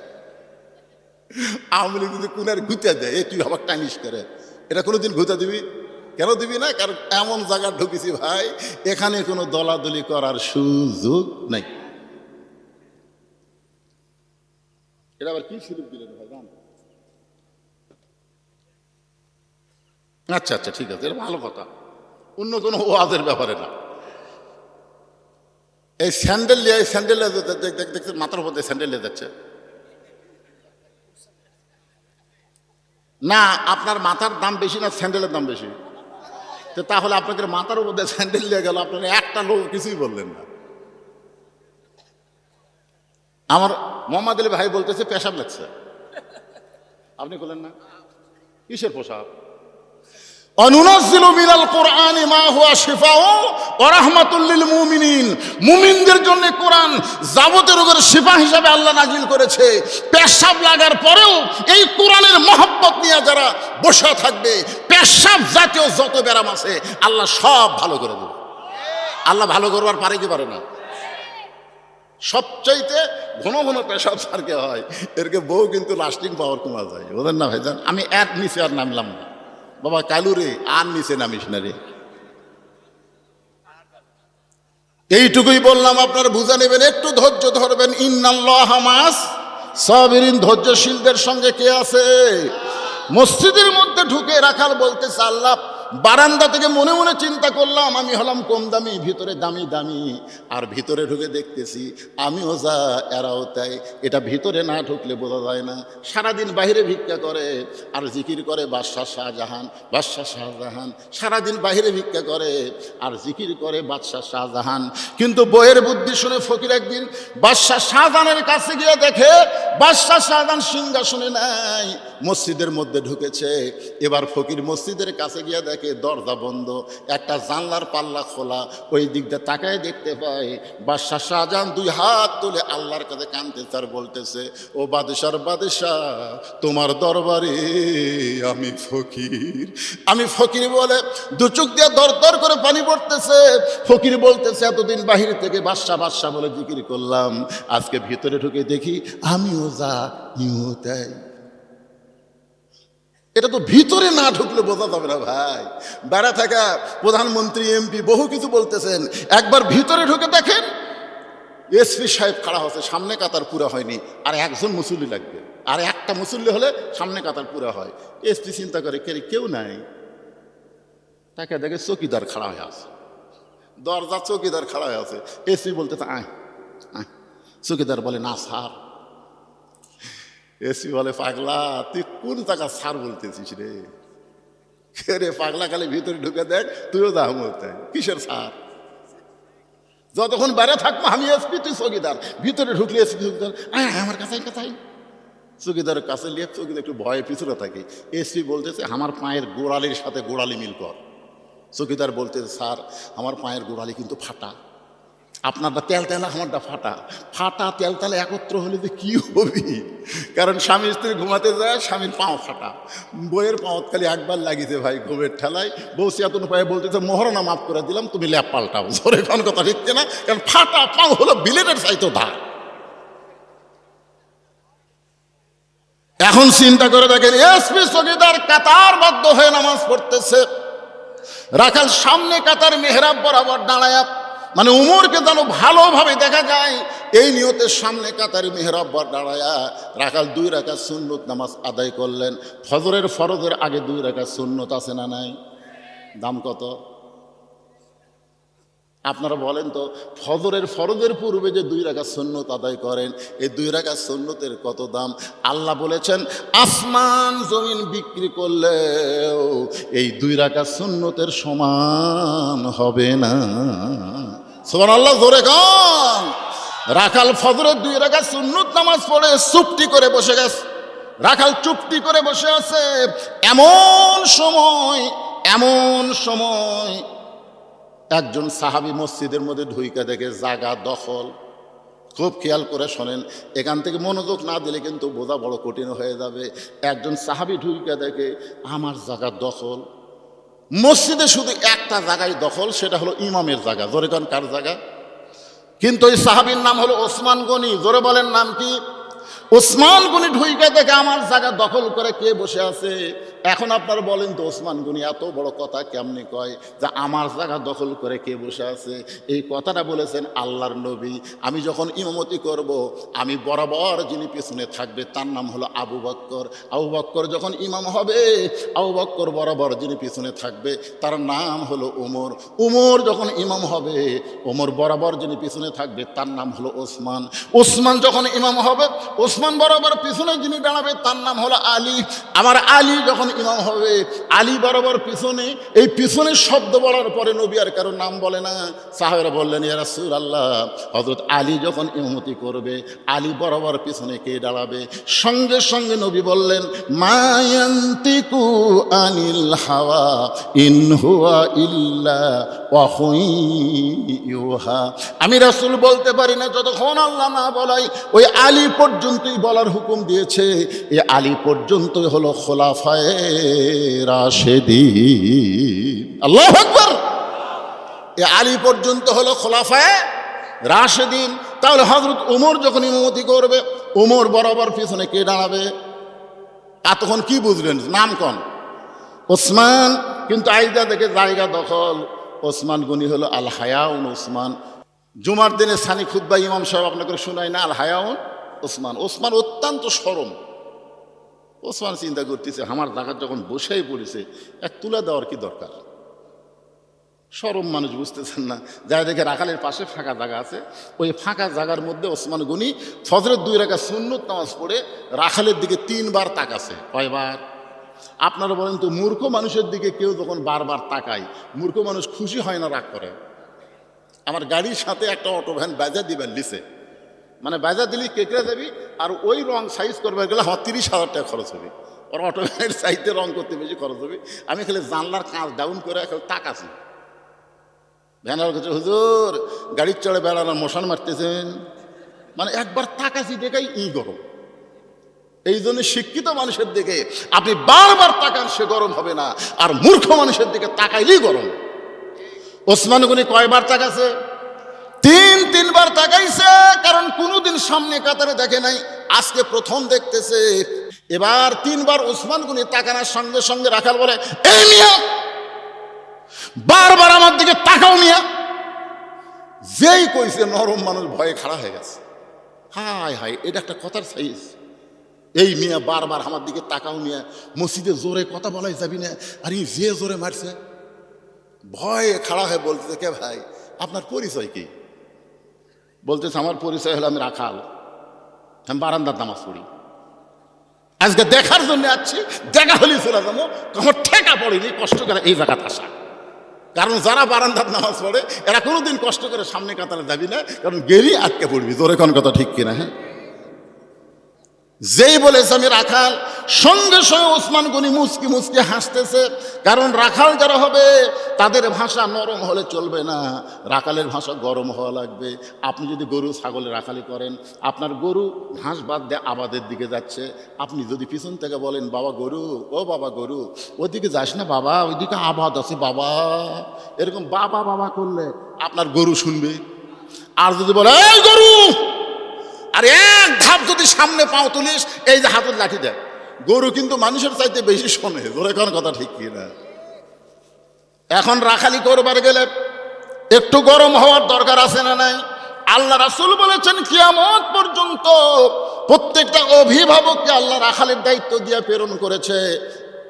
S1: আওয়ামী লীগ যদি কোনার ঘুচা দেয়, এ তুই আবার টানিস করে, এটা কোনোদিন ঘুচা দিবি? কেন দিবি না? কারণ এমন জায়গা ঢুকেছি ভাই, এখানে কোনো দলাদলি করার সুযোগ নাই। এটা আবার কি সুযোগ দিলেন ভাই জান? আচ্ছা আচ্ছা ঠিক আছে, এটা ভালো কথা, অন্য কোনো ওয়াজের ব্যাপারে না। এই স্যান্ডেল নিয়ে দেখছেন মাথার উপর দিয়ে স্যান্ডেল নিয়ে যাচ্ছে না? আপনার মাথার দাম বেশি না স্যান্ডেলের দাম বেশি? তো তাহলে আপনাকে মাথার উপর দিয়ে স্যান্ডেল নিয়ে গেল, আপনারা একটা লোক কিছুই বললেন না। আমার মোহাম্মদ আলী ভাই বলতেছে পেশাব লাগছে, আপনি বললেন না? কিসের পোশাক? অনুনাজ্জিলু মিনাল কোরআনি মা হুয়া শিফাউ ওয়া রাহমাতুল লিল মুমিনিন। মুমিনদের জন্য কোরআন যাবতীয় রোগের শিফা হিসাবে আল্লাহ নাজিল করেছে। পেশাব লাগার পরেও এই কোরআনের মহব্বত নিয়ে যারা বসে থাকবে, পেশাব জাতীয় যত ব্যারাম আছে আল্লাহ সব ভালো করে দেবে। আল্লাহ ভালো করবার পারে কি পারে না? সবচাইতে ঘন ঘন পেশাব সারকে হয়, এরকে বউ কিন্তু লাস্টিং পাওয়ার কমা যায়, বুঝলেন না ভাইজান? আমি এক নিচে আর নামলাম না বাবা, কালু রে আর নিচে নামিস না রে। এইটুকুই বললাম, আপনারা বুঝা নেবেন, একটু ধৈর্য ধরবেন। ইন্নাল্লাহা মাস সাবিরিন, ধৈর্যশীলদের সঙ্গে কে আছে? মসজিদের মধ্যে ঢুকে রাখাল বলতেছে আল্লাহ বারান্দা থেকে মনে মনে চিন্তা করলাম আমি হলাম কম দামি, ভিতরে দামি দামি, আর ভিতরে ঢুকে দেখতেছি আমিও যা এরাও তাই। এটা ভিতরে না ঢুকলে বোঝা যায় না। সারাদিন বাইরে ভিক্ষা করে আর জিকির করে বাদশাহ শাহজাহান, বাদশাহ শাহজাহান। সারাদিন বাইরে ভিক্ষা করে আর জিকির করে বাদশাহ শাহজাহান। কিন্তু বইয়ের বুদ্ধি শুনে ফকির একদিন বাদশাহ শাহজাহানের কাছে গিয়ে দেখে বাদশাহ শাহজাহান সিংহাসনে নাই, মসজিদের মধ্যে ঢুকেছে। এবার ফকির মসজিদের কাছে গিয়ে দেখে দরজা বন্ধ, একটা জানলার পাল্লা খোলা। ওই দিক দিয়ে তাকায় দেখতে পায় বাদশাহ শাহজাহান দুই হাত তুলে আল্লাহর কাছে কাঁদতেছে আর বলতেছে, ও বাদশার বাদশাহ, তোমার দরবারে আমি ফকির, আমি ফকির বলে দু চোখ দিয়ে দর দর করে পানি পড়তেছে। ফকির বলতেছে এতদিন বাহির থেকে বাদশাহ বাদশাহ বলে জিকির করলাম, আজকে ভিতরে ঢুকে দেখি আমিও যা ইও তাই। এটা তো ভিতরে না ঢুকলে বোঝা যাবে না ভাই। বেড়া থাকা প্রধানমন্ত্রী এমপি বহু কিছু বলতেছেন, একবার ভিতরে ঢুকে দেখেন এসপি সাহেব খাড়া হচ্ছে, সামনে কাতার পুরা হয়নি, আর একজন মুসল্লি লাগবে, আর একটা মুসল্লি হলে সামনে কাতার পুরা হয়। এসপি চিন্তা করে কেউ নাই, তাকে দেখে চৌকিদার খাড়া হয়ে আছে, দরজা চৌকিদার খাড়া হয়ে আছে। এসপি বলতেছে আয় আয়, চৌকিদার বলে না স্যার। এসপি বলে পাগলা তুই কোন টাকা সার বলতেছিস রে? রে পাগলা, খালি ভিতরে ঢুকে দেখ তুইও দাম বলতে কিসের সার? যতক্ষণ বাইরে থাকবো আমি এসপি, তুই চৌকিদার। ভিতরে ঢুকলে এসপি চৌকিদার আমার কাছে কাছাই, চৌকিদারের কাছে লিয়ে চৌকিদার একটু ভয়ে পিছনে থাকে। এসপি বলতেছে আমার পায়ের গোড়ালির সাথে গোড়ালি মিল কর। চৌকিদার বলতেছে স্যার আমার পায়ের গোড়ালি কিন্তু ফাটা, আপনারটা তেলতেলা আমারটা ফাটা। ফাটা তেলতেলা একত্র হলে যে কী হবি? কারণ স্বামী স্ত্রী ঘুমাতে যায়, স্বামীর পাও ফাটা, বইয়ের পাওত খালি একবার লাগিয়েছে ভাই ঘুমের ঠেলায়। বউ চেতন পায়ে বলতেছে মহারণা মাফ করে দিলাম, তুমি ল্যাপ পাল্টাও। জোরে কোন কথা ঠিক না? কারণ ফাটা পাও হলো বিলেটের চাইতো ধার। এখন চিন্তা করে দেখেন এসপি চৌকিদার কাতারবদ্ধ হয়ে নামাজ পড়তেছে, রাখাল সামনে কাতার মেহরাব বরাবর দাঁড়ায়, মানে উমরকে যেন ভালোভাবে দেখা যায় এই নিয়তের সামনে কাতারি মেহরাব দাঁড়ায়া রাখাল 2 রাকাত সুন্নত নামাজ আদায় করলেন। ফজরের ফরজের আগে 2 রাকাত সুন্নত আছে না নাই? দাম কত আপনারা বলেন তো? ফজরের ফরজের পূর্বে যে 2 রাকাত সুন্নত আদায় করেন, এই 2 রাকাত সুন্নতের কত দাম? আল্লাহ বলেছেন আসমান জমিন বিক্রি করলেও এই 2 রাকাত সুন্নতের সমান হবে না। সুবহানাল্লাহ, জোরে গান। রাখাল ফজরের 2 রাকাত সুন্নত নামাজ পড়ে চুপটি করে বসে গেছে। রাখাল চুপটি করে বসে আছে। এমন সময় একজন সাহাবী মসজিদের মধ্যে ঢুইকা দেখে জায়গা দখল। খুব খেয়াল করে শোনেন, এখান থেকে মনোযোগ না দিলে কিন্তু বোঝা বড় কঠিন হয়ে যাবে। একজন সাহাবী ঢুইকা দেখে আমার জায়গা দখল। মসজিদে শুধু একটা জায়গায় দখল, সেটা হলো ইমামের জায়গা। জোরে কান কার জায়গা? কিন্তু ওই সাহাবীর নাম হলো ওসমান গনি। জোরে বলেন নাম কি? ওসমান গনি ঢুইকা দেখে আমার জায়গা দখল করে কে বসে আছে। এখন আপনারা বলেন তো ওসমান গনি এত বড় কথা কেমনি কয় যে আমার জায়গা দখল করে কে বসে আছে? এই কথাটা বলেছেন আল্লাহর নবী। আমি যখন ইমামতি করব, আমি বরাবর যিনি পিছনে থাকবে তার নাম হলো আবু বকর। আবু বকর যখন ইমাম হবে, আবু বকর বরাবর যিনি পিছনে থাকবে তার নাম হলো ওমর। ওমর যখন ইমাম হবে, ওমর বরাবর যিনি পিছনে থাকবে তার নাম হলো ওসমান। ওসমান যখন ইমাম হবে, ওসমান বরাবর পিছনে যিনি দাঁড়াবে তার নাম হলো আলী। আমার আলী যখন ইমাম হবে, আলী বরাবর পিছনে। এই পিছনের শব্দ বলার পরে নবী আর কারো নাম বলে না। সাহাবারা বললেন ইয়া রাসূলুল্লাহ, হযরত আলী যখন ইমামতি করবে, আলী বরাবর পিছনে কে দাঁড়াবে? সঙ্গে সঙ্গে নবী বললেন মা ইয়ান্তিকু আনিল হাওয়া ইন হুয়া ইল্লা ওয়াহয়ুন ইউহা। আমি রাসূল বলতে পারি না যতক্ষণ আল্লাহ না বলাই। ওই আলী পর্যন্তই বলার হুকুম দিয়েছে। এই আলী পর্যন্তই হলো খোলাফায়ে রাশেদিন। আল্লাহু আকবার। এই আলী পর্যন্ত হলো খোলাফায়ে রাশেদিন। তাহলে হযরত ওমর যখন ইমামতি করবে, ওমর বরাবর পিছনে কে দাঁড়াবে? তখন কি বুঝলেন? নাম কোন? ওসমান। কিন্তু আইদা দেখে জায়গা দখল। ওসমান গনি হলো আল হায়াউন ওসমান। জুমার দিনে সানি খুতবা ইমাম সাহেব আপনাকে শোনায় না? আল হায়াউন ওসমান। ওসমান অত্যন্ত শরম, ওসমান চিন্তা করতেছে আমার জায়গা যখন বসেই পড়েছে এক তুলে দেওয়ার কি দরকার। সরম মানুষ বুঝতেছেন না, যা দেখে রাখালের পাশে ফাঁকা জায়গা আছে, ওই ফাঁকা জায়গার মধ্যে ওসমান গনি ফজরের 2 রাকাত সুন্নত নামাজ পড়ে রাখালের দিকে 3 বার তাকাছে। কয়বার? আপনারা বলেন তো, মূর্খ মানুষের দিকে কেউ যখন বারবার তাকায়, মূর্খ মানুষ খুশি হয় না রাগ করে? আমার গাড়ির সাথে একটা অটো ভ্যান বাজা দিবেন লিসে, মানে বাজা দিলি কেকড়ে যাবি, আর ওই রং সাইজ করবে গেলে আমার 30,000 টাকা খরচ হবে। ওর অটো ভ্যানের সাইজে রং করতে বেশি খরচ হবে। আমি খালি জানলার কাঁচ ডাউন করে খালি তাকাছি। ভ্যানার কাছে, হুজুর গাড়ির চড়ে বেড়ানোর মশান মারতেছেন, মানে একবার তাকাছি দেখাই গরম। এই জন্য শিক্ষিত মানুষের দিকে আপনি বারবার তাকান, সে গরম হবে না, আর মূর্খ মানুষের দিকে তাকাইলেই গরম। ওসমান গনি কয়বার তাকাছে? 3 বার তাকাইছে, কারণ কোনোদিন সামনে কাতারে দেখে নাই, আজকে প্রথম দেখতেছে। এবার 3 বার ওসমান গনি তাকানোর সঙ্গে সঙ্গে রাখাল বলে, এই মিয়া বারবার আমার দিকে তাকাও মিয়া। যেই কইছে নরম মানুষ ভয়ে খাড়া হয়ে গেছে। হায় হায়, এটা একটা কথার সাইজ। এই মিয়া বারবার আমার দিকে তাকাও মিয়া, মসজিদে জোরে কথা বলাই যাবি না। আর এই যে জোরে মারছে, ভয়ে খাড়া হয়ে বলতেছে, কে ভাই আপনার পরিচয় কি? বলতেছে আমার পরিচয় হলো আমি রাখাল, আমি বারান্দার নামাজ পড়ি, আজকে দেখার জন্য আসছি, দেখা হলেই চলে যাবো, আমার ঠেকা পড়েনি কষ্ট করে এই জায়গাতে আসা। কারণ যারা বারান্দার নামাজ পড়ে এরা কোনোদিন কষ্ট করে সামনে কাতারে যাবি না, কারণ গেলি আটকে পড়বি। জোরে কোন কথা ঠিক কিনা? হ্যাঁ, যেই বলেছে আমি রাখাল, সঙ্গে সঙ্গে ওসমান গনি মুচকি মুচকি হাসতেছে। কারণ রাখাল যারা হবে তাদের ভাষা নরম হলে চলবে না, রাখালের ভাষা গরম হওয়া লাগবে। আপনি যদি গরু ছাগলে রাখালি করেন, আপনার গরু ঘাস বাদ দিয়ে আবাদের দিকে যাচ্ছে, আপনি যদি পিছন থেকে বলেন বাবা গরু, ও বাবা গরু, ওদিকে যাস না বাবা, ওইদিকে আবাদ আছে বাবা, এরকম বাবা বাবা করলে আপনার গরু শুনবে। আর যদি বলে এই গরু, আর এক ধাপ যদি সামনে পাও তুলিস, এই যে হাতের লাঠি দেয়, গরু কিন্তু মানুষের চাইতে বেশি শোনে। ধরে কোন কথা ঠিক কিনা? এখন রাখালি করবার গেলে একটু গরম হওয়ার দরকার আছে না নাই? আল্লাহ রাসূল বলেছেন কিয়ামত পর্যন্ত প্রত্যেকটা অভিভাবককে আল্লাহ রাখালের দায়িত্ব দিয়ে প্রেরণ করেছে।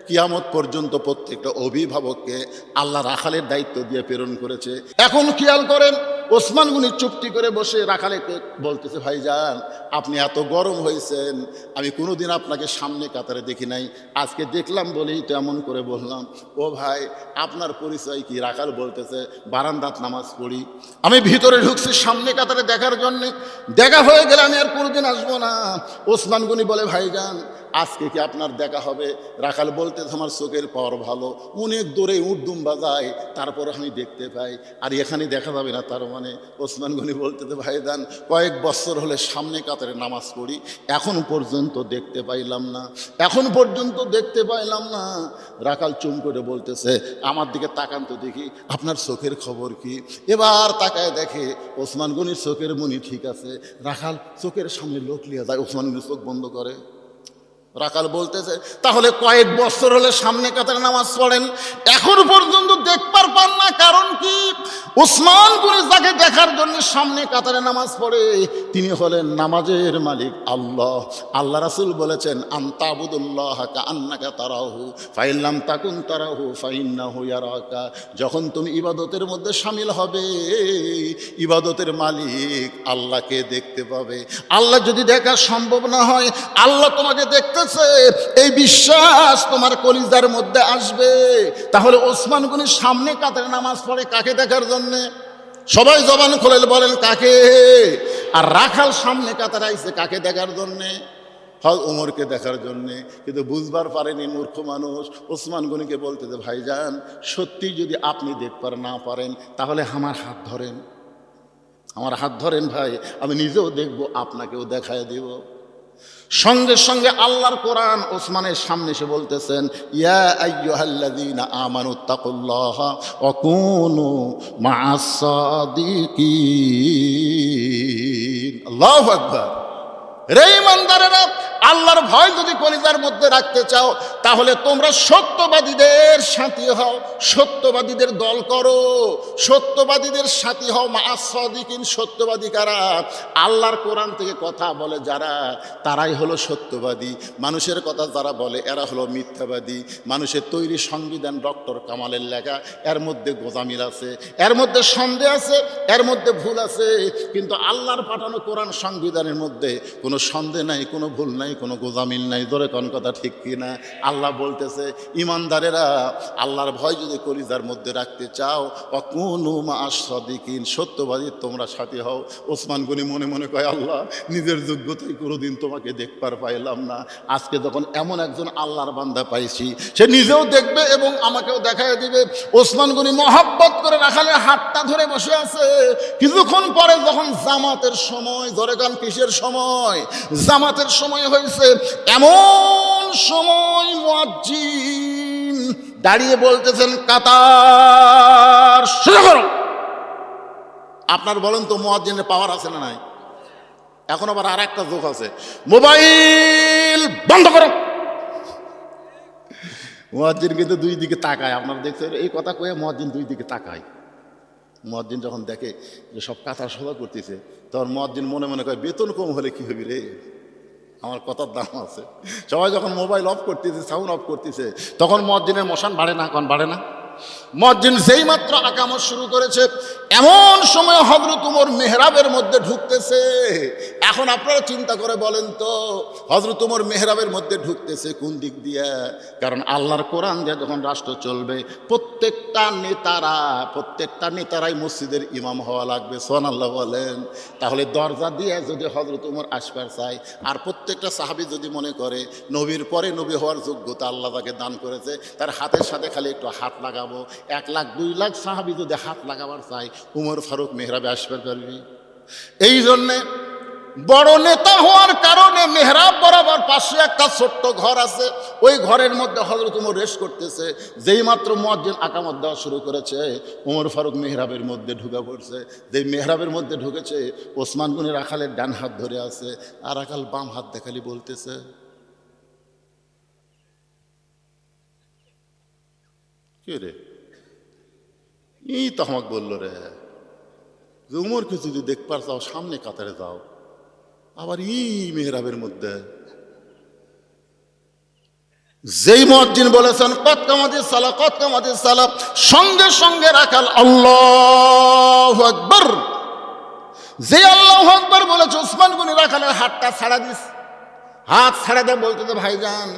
S1: কিয়ামত পর্যন্ত প্রত্যেকটা অভিভাবককে আল্লাহ রাখালের দায়িত্ব দিয়ে প্রেরণ করেছে। এখন খেয়াল করেন, ওসমান গনি চুপটি করে বসে রাখালেকে বলতেছে, ভাইজান আপনি এত গরম হয়েছেন, আমি কোনোদিন আপনাকে সামনে কাতারে দেখি নাই, আজকে দেখলাম বলেই তো এমন করে বললাম। ও ভাই আপনার পরিচয় কি? রাখাল বলতেছে বারান্দাত নামাজ পড়ি, আমি ভিতরে ঢুকছি সামনে কাতারে দেখার জন্যে, দেখা হয়ে গেলে আমি আর কোনোদিন আসবো না। ওসমান গনি বলে, ভাইজান আজকে কি আপনার দেখা হবে? রাখাল বলতেছে আমার চোখের পাওয়ার ভালো, অনেক দূরে উর্দুম বাজায়, তারপর আমি দেখতে পাই, আর এখানে দেখা যাবে না তার মানে? ওসমান গনি বলতেছে ভাইজান কয়েক বছর হলে সামনে কাতারে নামাজ পড়ি, এখন পর্যন্ত দেখতে পাইলাম না, এখন পর্যন্ত দেখতে পাইলাম না। রাখাল চুম করে বলতেছে আমার দিকে তাকান তো দেখি আপনার চোখের খবর কি। এবার তাকায় দেখে ওসমান গনির চোখের মনি ঠিক আছে। রাখাল চোখের সামনে লোক লিয়ে যায়, ওসমান গনি চোখ বন্ধ করে। রাখাল বলতেছে তাহলে কয়েক বছর হলে সামনে কাতারে নামাজ পড়েন, এখন পর্যন্ত দেখবার পান না, কারণ কি? ওসমান গনি যাকে দেখার জন্য সামনে কাতারে নামাজ পড়ে তিনি হলেন নামাজের মালিক আল্লাহ। আল্লাহ রাসূল বলেছেন আনতাবুদুল্লাহ কাআন্নাকা তারাহু ফাইন লাম তাকুন তারাহু ফাইন্নাহু ইয়ারাকা। যখন তুমি ইবাদতের মধ্যে শামিল হবে, ইবাদতের মালিক আল্লাহকে দেখতে পাবে। আল্লাহ যদি দেখা সম্ভব না হয়, আল্লাহ তোমাকে দেখতে এই বিশ্বাস তোমার কলিজার মধ্যে আসবে। তাহলে ওসমান গনি সামনে কাতারে নামাজ পড়ে কাকে দেখার জন্যে? সবাই জবান খুলে বলেন কাকে? আর রাখাল সামনে কাতারে আইছে কাকে দেখার জন্যে? হল ওমরকে দেখার জন্যে। কিন্তু বুঝবার পারেনি মূর্খ মানুষ। ওসমান গনিকে বলতেছে ভাইজান সত্যি যদি আপনি দেখবার না পারেন তাহলে আমার হাত ধরেন, আমার হাত ধরেন ভাই, আমি নিজেও দেখবো আপনাকেও দেখায় দিব। সঙ্গে সঙ্গে আল্লাহর কোরআন ওসমানের সামনে এসে বলতেছেন ইয়া আইয়ুহাল্লাযীনা আমানুত্তাকুল্লাহা ওয়া কুনু মা'আস সাদিকিন। আল্লাহু আকবার। রে ইমানদারেরা আল্লাহর ভয় যদি কলিজার মধ্যে রাখতে চাও তাহলে তোমরা সত্যবাদীদের সাথী হও, সত্যবাদীদের দল করো, সত্যবাদীদের সাথী হও। মা'আস সাদিকিন, সত্যবাদী কারা? আল্লাহর কোরআন থেকে কথা বলে যারা, তারাই হলো সত্যবাদী। মানুষের কথা যারা বলে এরা হলো মিথ্যাবাদী। মানুষের তৈরি সংবিধান ডক্টর কামালের লেখা, এর মধ্যে গোজামিল আছে, এর মধ্যে সন্দেহ আছে, এর মধ্যে ভুল আছে। কিন্তু আল্লাহর পাঠানো কোরআন সংবিধানের মধ্যে কোনো সন্দেহ নাই, কোনো ভুল নাই, কোনো গোজামিল নাই। ধরে কোন কথা ঠিক কিনা? আল্লাহ বলতেছে ইমানদারেরা আল্লাহর ভয় যদি কলিজার মধ্যে রাখতে চাও, অকুনু মা'আস সাদিকিন, সত্যবাদী তোমরা সাথী হও। ওসমান গনি মনে মনে কয়, আল্লাহ নিজের যোগ্যতায় কোনোদিন তোমাকে দেখবার পাইলাম না, আজকে যখন এমন একজন আল্লাহর বান্দা পাইছি, সে নিজেও দেখবে এবং আমাকেও দেখায় দিবে। ওসমান গনি মহব্বত করে রাখালের হাতটা ধরে বসে আছে। কিছুক্ষণ পরে যখন জামাতের সময়, ধরে গান কিসের সময়? জামাতের সময় হয়েছে। এমন সময় মুয়াজ্জিন দাঁড়িয়ে বলতেছেন, কাতার সোজা করো। আপনার বলেন তো মুয়াজ্জিনের পাওয়ার আছে না নাই? এখন আবার আর একটা যোগ আছে, মোবাইল বন্ধ করো। মুয়াজ্জিন কিন্তু দুই দিকে তাকায়। আপনারা দেখছেন এই কথা কয়ে মুয়াজ্জিন দুই দিকে তাকায়। মুয়াজ্জিন যখন দেখে যে সব কাতার সোজা করতেছে, তখন মুয়াজ্জিন মনে মনে কয়, বেতন কম হলে কি হবি রে, আমার কথার দাম আছে। সবাই যখন মোবাইল অফ করতেছে, সাউন্ড অফ করতেছে, তখন মুয়াজ্জিনের মশান বাড়ে না? এখন বাড়ে না? মুয়াজ্জিন যেই মাত্র আকামত শুরু করেছে, এমন সময় হযরত ওমর মেহরাবের মধ্যে ঢুকতেছে। এখন আপনারা চিন্তা করে বলেন তো, হযরত ওমর মেহরাবের মধ্যে ঢুকতেছে কোন দিক দিয়ে? কারণ আল্লাহর কোরআন দিয়ে যখন রাষ্ট্র চলবে, প্রত্যেকটা নেতারাই মসজিদের ইমাম হওয়া লাগবে। সুবহানাল্লাহ বলেন। তাহলে দরজা দিয়ে যদি হযরত ওমর আসবার চায়, আর প্রত্যেকটা সাহাবী যদি মনে করে নবীর পরে নবী হওয়ার যোগ্যতা আল্লাহ তাকে দান করেছে, তার হাতের সাথে খালি একটু হাত লাগাবো, 1 লাখ 2 লাখ সাহাবী যদি হাত লাগাবার চায়, উমর ফারুক মেহরাবে আসবার পারবি? এই জন্যে বড় নেতা হওয়ার কারণে মেহরাব বরাবর পাশে একটা ছোট্ট ঘর আছে, ওই ঘরের মধ্যে হযরত ওমর রেস্ট করতেছে। যেই মাত্র মুয়াজ্জিন আকামত দেওয়া শুরু করেছে, উমর ফারুক মেহরাবের মধ্যে ঢুকে পড়ছে। যেই মেহরাবের মধ্যে ঢুকেছে, ওসমান গনি রাখালের ডান হাত ধরে আছে, আর রাখাল বাম হাত দেখালি বলতেছে, কে রে? এই তো আমাকে বললো রে যে উমরকে যদি দেখবার চাও সামনে কাতারে যাও, আবার মেহরাবের মধ্যে। যেই মুয়াজ্জিন বলেছেন কদ কামাতিস সালাহ, কদ কামাতিস সালাহ, সঙ্গে সঙ্গে রাখাল আল্লাহু আকবার। যে আল্লাহু আকবার বলেছে, ওসমান গনি রাখালের হাতটা ছাড়া দিস। হাত ছাড়া দেয়, বলতে ভাইজান,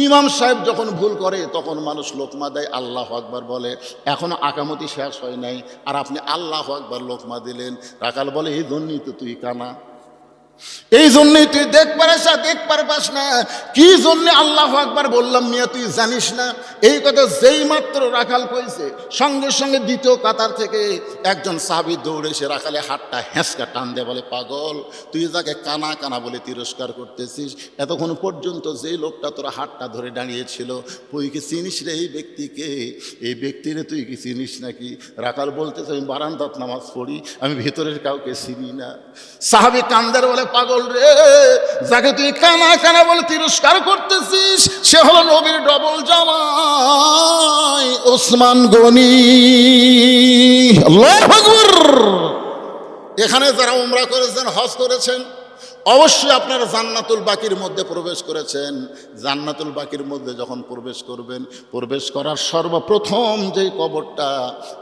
S1: ইমাম সাহেব যখন ভুল করে তখন মানুষ লোকমা দেয়, আল্লাহু আকবার বলে, এখনো আকামতি শেষ হয় নাই, আর আপনি আল্লাহু আকবার লোকমা দিলেন। রাখাল বলে, এই জন্যই তো তুই কানা, এই জন্যই তুই দেখবার পাস না। কি জন্য আল্লাহু আকবার বললাম মিয়া, তুই জানিস না? এই কথা যেই মাত্র রাখাল কইছে, সঙ্গে সঙ্গে দ্বিতীয় কাতার থেকে একজন সাহাবী দৌড়ে এসে রাখালে হাতটা হেঁচকা টান দিয়ে বলে, পাগল, তুই যাকে কানা কানা বলে তিরস্কার করতেছিস, এতক্ষণ পর্যন্ত যেই লোকটা তোর হাতটা ধরে দাঁড়িয়েছিল, তুই কি চিনিস রে এই ব্যক্তিকে? এই ব্যক্তিরে তুই কি চিনিস নাকি? রাখাল বলতেছে, আমি বারান্দাত নামাজ পড়ি, আমি ভিতরের কাউকে চিনি না। সাহাবী কান্দার বলে, পাগল রে, যাকে তুই কানা কানা বলে তিরস্কার করতেছিস, সে হলো নবীর ডবল জামাই ওসমান গনি। আল্লাহু আকবার। এখানে যারা উমরা করেছেন, হজ করেছেন, অবশ্যই আপনারা জান্নাতুল বাকির মধ্যে প্রবেশ করেছেন। জান্নাতুল বাকির মধ্যে যখন প্রবেশ করবেন, প্রবেশ করার সর্বপ্রথম যেই কবরটা,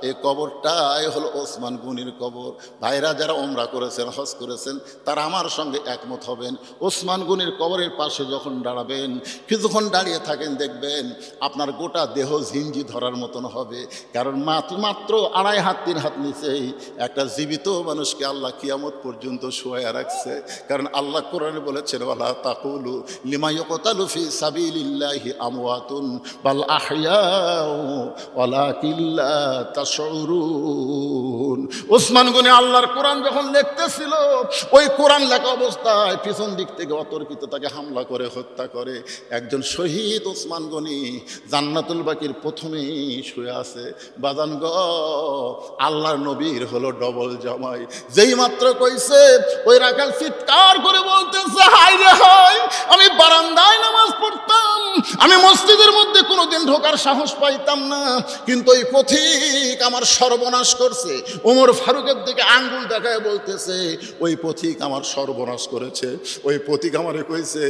S1: এই কবরটাই হলো ওসমান গনির কবর। ভাইরা যারা উমরা করেছেন, হজ করেছেন, তারা আমার সঙ্গে একমত হবেন। ওসমান গনির কবরের পাশে যখন দাঁড়াবেন, কিছুক্ষণ দাঁড়িয়ে থাকেন, দেখবেন আপনার গোটা দেহ ঝিঞ্জি ধরার মতন হবে। কারণ মাত্র 2.5 হাত 3 হাত নিচেই একটা জীবিত মানুষকে আল্লাহ কিয়ামত পর্যন্ত শোয়া রাখছে। কারণ আল্লাহ কোরআনে বলেছেন, ওয়ালা তাকুলু লিমা ইউকতালু ফি সাবিলিল্লাহি আমওয়াতুন বাল আহইয়াউ ওয়ালাকিন লা তাশউরুন। ওসমান গনি আল্লাহর কোরআন যখন লিখতেছিল, ওই কোরআন লেখা অবস্থায় পিছন দিক থেকে অতর্কিত তাকে হামলা করে হত্যা করে একজন শহীদ ওসমান গনি জান্নাতুল বাকির প্রথমেই শুয়ে আছে। বাজান গ, আল্লাহর নবীর হলো ডবল জামাই। যেই মাত্র কইছে, ওই রাখাল চিৎকার করে বলতেছে, হায় রে হায়, আমি বারান্দা আমি মসজিদের মধ্যে কোনোদিন ঢোকার সাহস পাইতাম না, কিন্তু ওই পথিক আমার সর্বনাশ করছে। ওমর ফারুকের দিকে আঙ্গুল দেখায় বলতেছে, ওই পথিক আমার সর্বনাশ করেছে। ওই পথিক আমারে কইছে,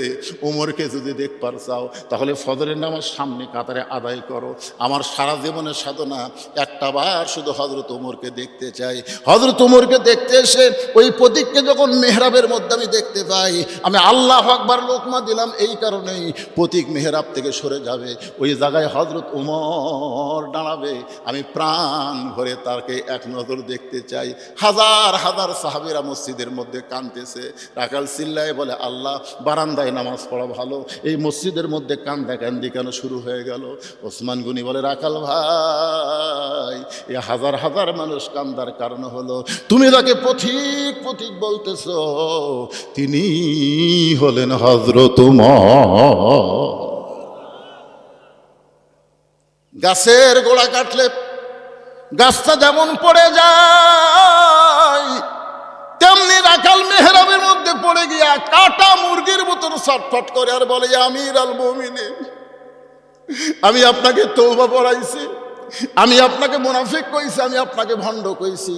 S1: ওমরকে যদি দেখবার চাও তাহলে ফজরের নামাজ সামনে কাতারে আদায় করো। আমার সারা জীবনের সাধনা একটা বার শুধু হযরত ওমরকে দেখতে চাই। হযরত ওমরকে দেখতে এসে ওই পথিককে যখন মেহরাবের মধ্যে আমি দেখতে পাই, আমি আল্লাহু আকবার লোকমা দিলাম এই কারণেই, পথিক মেহরাব থেকে সরে যাবে, ওই জায়গায় হযরত ওমর দাঁড়াবে, আমি প্রাণ ভরে তাকে এক নজর দেখতে চাই। হাজার হাজার সাহাবীরা মসজিদের মধ্যে কাঁদতেছে। রাখাল চিল্লায় বলে, আল্লাহ, বারান্দায় নামাজ পড়া ভালো, এই মসজিদের মধ্যে কান্দাকান্দি কেন শুরু হয়ে গেল? ওসমান গনি বলে, রাখাল ভাই, এ হাজার হাজার মানুষ কান্দার কারণ হলো তুমি তাকে পথিক পথিক বলতেছ, তিনি হলেন হযরত ওমর। গাছের গোড়া কাটলে গাছটা যেমন পড়ে যায়, তেমনি রাখাল মেহরাবের মধ্যে পড়ে গিয়া কাটা মুরগির মতন ছটফট করে আর বলে, আমির আল মুমিনিন, আমি আপনাকে তওবা পড়াইছি, আমি আপনাকে মুনাফিক কইছি, আমি আপনাকে ভণ্ড কইছি,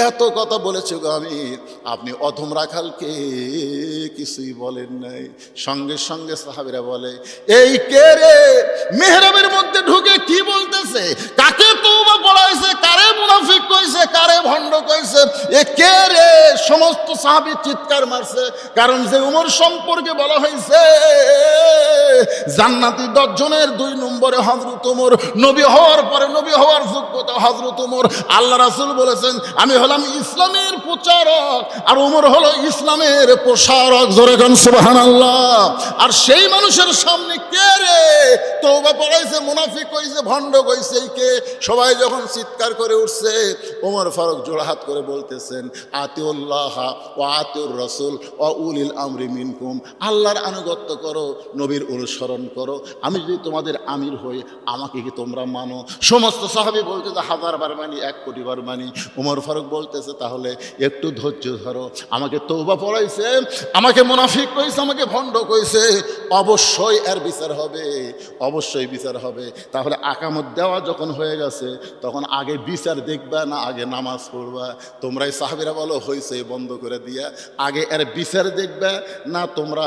S1: এত কথা বলেছে গো আমির, আপনি অধম রাখালকে কিছুই বলেন নাই। সঙ্গে সঙ্গে সাহাবীরা বলে, এই কে রে মেহরাবের মধ্যে ঢুকে কি বলতেছে? কাকে তওবা পড়াইছে? কারে মুনাফিক কইছে? কারে ভণ্ড কইছে? এ কে রে? সমস্ত সাহাবী চিৎকার মারছে, কারণ যে ওমর সম্পর্কে বলা হয়েছে জান্নাতি 10 জনের 2 নম্বরে হযরত ওমর, নবী হওয়ার পরে নবী হওয়ার যোগ্যতা হযরত ওমর। আল্লাহ রাসূল বলেছেন, আমি হলাম ইসলামের প্রচারক আর ওমর হলো ইসলামের প্রসারক। জোরে গান সুবহানাল্লাহ। আর সেই মানুষের সামনে কে রে তওবা পড়াইছে, মুনাফিক কইছে, ভণ্ড কইছে, এই কে? সবাই যখন চিৎকার করে উঠছে, ওমর ফারুক জোড়হাত করে বলতেছেন, আতিউল্লাহ ওয়া আতিউর রাসূল ওয়া উলিল আমরি মিনকুম, আল্লাহর আনুগত্য করো, নবীর অনুসরণ করো। আমি যদি তোমাদের আমির হই, আমাকে কি তোমরা মানো? সমস্ত সাহাবী বলতেছে, 1000 বার মানি, 1 কোটি বার মানি। ওমর ফারুক বলতেছে, তাহলে একটু ধৈর্য ধরো, আমাকে তওবা পড়াইছে, আমাকে মুনাফিক কইছে, আমাকে ভণ্ড কইছে, অবশ্যই এর বিচার হবে, অবশ্যই বিচার হবে। তাহলে আকামত দেওয়া যখন হয়ে গেছে, তখন আগে বিচার দেখবা না আগে নামাজ পড়বা? তোমরাই সাহাবীরা বলো, হইছে বন্ধ করে দিয়া, আগে এর বিচার দেখবা না তোমরা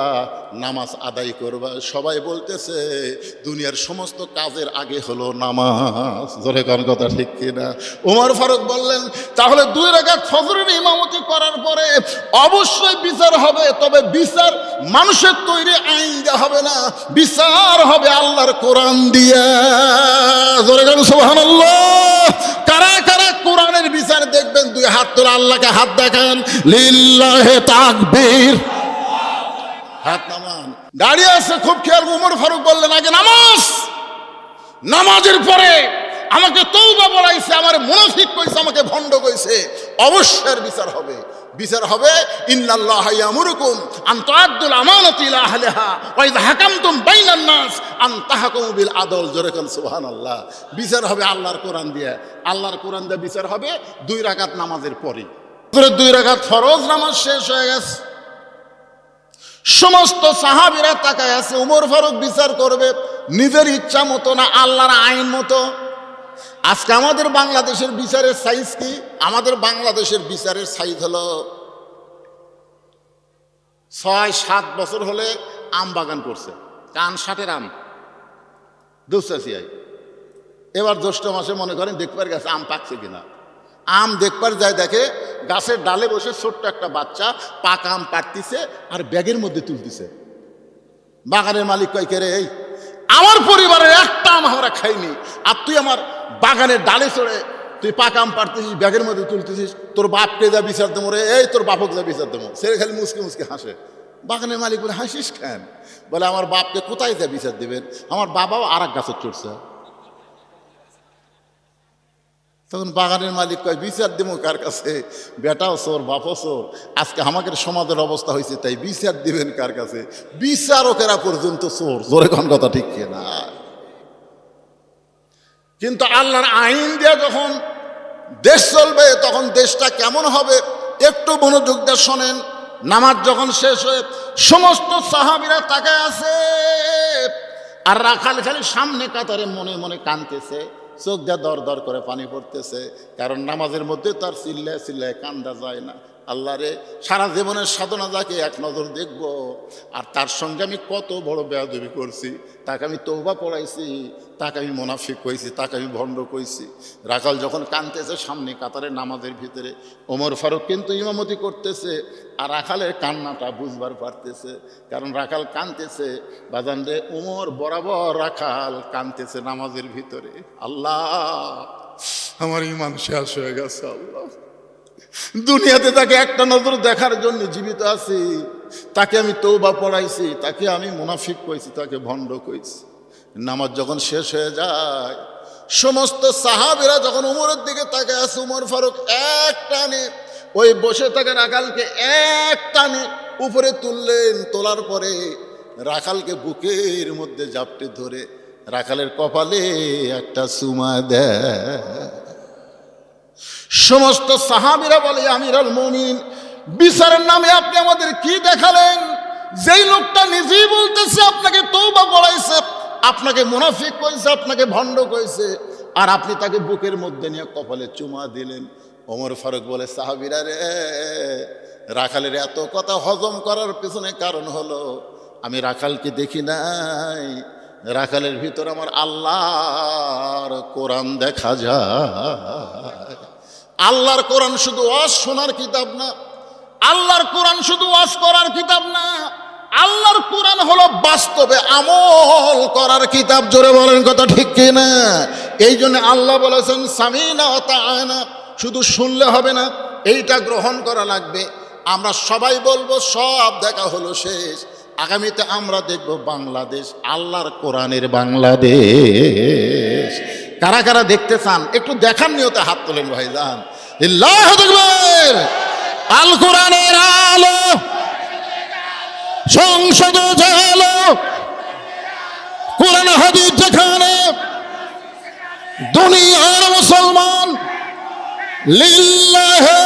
S1: নামাজ আদায় করবা? সবাই বলতেছে, দুনিয়ার সমস্ত কাজের আগে হলো নামাজ। জোরে কোন কথা ঠিক কিনা? ওমর ফারুক বললেন, তাহলে 2 রাকাত ফজরের ইমামতি করার পরে অবশ্যই বিচার হবে, তবে বিচার মানুষের তৈরি আইন দেওয়া হবে না, বিচার হবে আল্লাহর কোরআন দিয়া। জোরে কোন সুবহানাল্লাহ। কারা কারা কোরআনের বিচার দেখবেন? 2 হাত তোলা, আল্লাহকে হাত দেখান, লিল্লাহি তাকবীর, হাত নামান। দাঁড়িয়ে আছে খুব খেয়াল। ওমর ফারুক বললেন, আগে নামাজ, নামাজের পরে আমাকে তওবা বলাইছে, আমার মুনাফিক কইছে, আমাকে ভণ্ড কইছে, অবশ্যই বিচার হবে। বিচার হবে, ইন্নাল্লাহা ইয়ামুরুকুম আন তুআদ্দুল আমানাতি ইলা আহলিহা ওয়া ইযা হাকামতুম বাইনান নাস আন তাহকুমু বিল আদল। জোরে কোন সুবহানাল্লাহ। বিচার হবে আল্লাহর কোরআন দিয়ে, আল্লাহর কোরআন দিয়ে বিচার হবে 2 রাকাত নামাজের পরে। 2 রাকাত ফরজ নামাজ শেষ হয়ে গেছে, সমস্ত সাহাবীরা তাকায় আছে, ওমর ফারুক বিচার করবে নিজের ইচ্ছা মতো না আল্লাহর আইন মতো। আজকে আমাদের বাংলাদেশের বিচারের সাইজ কি? আমাদের বাংলাদেশের বিচারের সাইজ হলো 6-7 বছর হলে আম বাগান করছে, কান 60-এর আম দুসাসিয়ায়। এবার জ্যৈষ্ঠ মাসে মনে করেন দেখবার গেছে আম পাকছে কিনা, আম দেখবার যায়, দেখে গাছের ডালে বসে ছোট্ট একটা বাচ্চা পাকা আম পাড়তিছে আর ব্যাগের মধ্যে তুলতেছে। বাগানের মালিক কয়, কে রে, এই আমার পরিবারের একটা আম আমরা খাইনি, আর তুই আমার বাগানের ডালে চড়ে তুই পাকা আম পাড়তেছিস, ব্যাগের মধ্যে তুলতেছিস, তোর বাপকে যা বিচার দেবো রে, এই তোর বাপকে যা বিচার দেবো। সে খালি মুসকে মুসকে হাসে। বাগানের মালিক বলে, হাসিস কেন? বলে, আমার বাপকে কোথায় যা বিচার দেবেন, আমার বাবাও আর এক গাছের চড়ছে। তখন বাগানের মালিক কয়, বিচার দেবো কার কাছে? বেটাও চোর, বাপও চোর, আজকে আমাদের সমাজের অবস্থা হয়েছে, তাই বিচার দিবেন কার কাছে? বিচারকেরা পর্যন্ত চোর। জোরে কোন কথা ঠিক কিনা? কিন্তু আল্লাহর আইন দিয়ে যখন দেশ চলবে, তখন দেশটা কেমন হবে একটু মনোযোগ দিয়ে শোনেন। নামাজ যখন শেষ হয়ে সমস্ত সাহাবীরা তাকায় আছে, আর রাখাল খালি সামনে কাতারে মনে মনে কাঁদতেছে, চোখ দিয়ে দর দর করে পানি পড়তেছে, কারণ নামাজের মধ্যে তার চিল্লায় চিল্লায় কান্দা যায় না। আল্লাহ রে, সারা জীবনের সাধনা যাকে এক নজর দেখব, আর তার সঙ্গে আমি কত বড় বেয়াদবি করছি, তাকে আমি তওবা পড়াইছি, তাকে আমি মুনাফিক কইছি, তাকে আমি ভণ্ড কইছি। রাখাল যখন কাঁদতেছে সামনে কাতারে নামাজের ভিতরে, ওমর ফারুক কিন্তু ইমামতি করতেছে, আর রাখালের কান্নাটা বুঝবার পারতেছে, কারণ রাখাল কাঁদতেছে। বাজান রে, ওমর বরাবর রাখাল কাঁদতেছে নামাজের ভিতরে। আল্লাহ, আমার ইমান শেষ হয়ে গেছে। আল্লাহ, দুনিয়াতে তাকে একটা নজর দেখার জন্য জীবিত আছি, তাকে আমি তওবা পড়াইছি, তাকে আমি মুনাফিক কইছি, তাকে ভণ্ড কইছি। নামাজ যখন শেষ হয়ে যায়, সমস্ত সাহাবীরা যখন উমরের দিকে তাকায় আছে, উমর ফারুক এক টানে ওই বসে থাকা রাখালকে এক টানে উপরে তুললেন। তোলার পরে রাখালকে বুকের মধ্যে জাপটে ধরে রাখালের কপালে একটা চুমা দেয়। সমস্ত সাহাবীরা বলে, আমিরুল মুমিনিন, বিচারের নামে আপনি আমাদের কি দেখালেন? যেই লোকটা নিজেই বলতেছে আপনাকে তওবা পড়াইছে, আপনাকে মুনাফিক কইছে, আপনাকে ভণ্ড কইছে, আর আপনি তাকে বুকের মধ্যে নিয়ে কপালে চুমা দিলেন। ওমর ফারুক বলে, সাহাবীরা রে, রাখালের এত কথা হজম করার পেছনে কারণ হলো আমি রাখালকে দেখি নাই, রাখালের ভিতর আমার আল্লাহর কোরআন দেখা যায়। আল্লাহর কোরআন শুধু ওয়াজ শোনার কিতাব না, আল্লাহর কোরআন শুধু ওয়াজ করার কিতাব না, আল্লাহর কোরআন হলো বাস্তবে আমল করার কিতাব। জোরে বলেন কথা ঠিক কিনা? এই জন্য আল্লাহ বলেছেন সামিনা ওয়া তাআনা, শুধু শুনলে হবে না, এইটা গ্রহণ করা লাগবে। আমরা সবাই বলবো সব দেখা হলো শেষ, আগামীতে আমরা দেখব বাংলাদেশ আল্লাহর কোরআনের বাংলাদেশ। কারা কারা দেখতে চান একটু দেখার নিয়তে হাত তোলেন ভাইজান। আল্লাহু আকবার। আল কোরআনের আলো সংসদে জালো, কোরআন হাদিস যেখানে, দুনিয়ার মুসলমান লিল্লাহি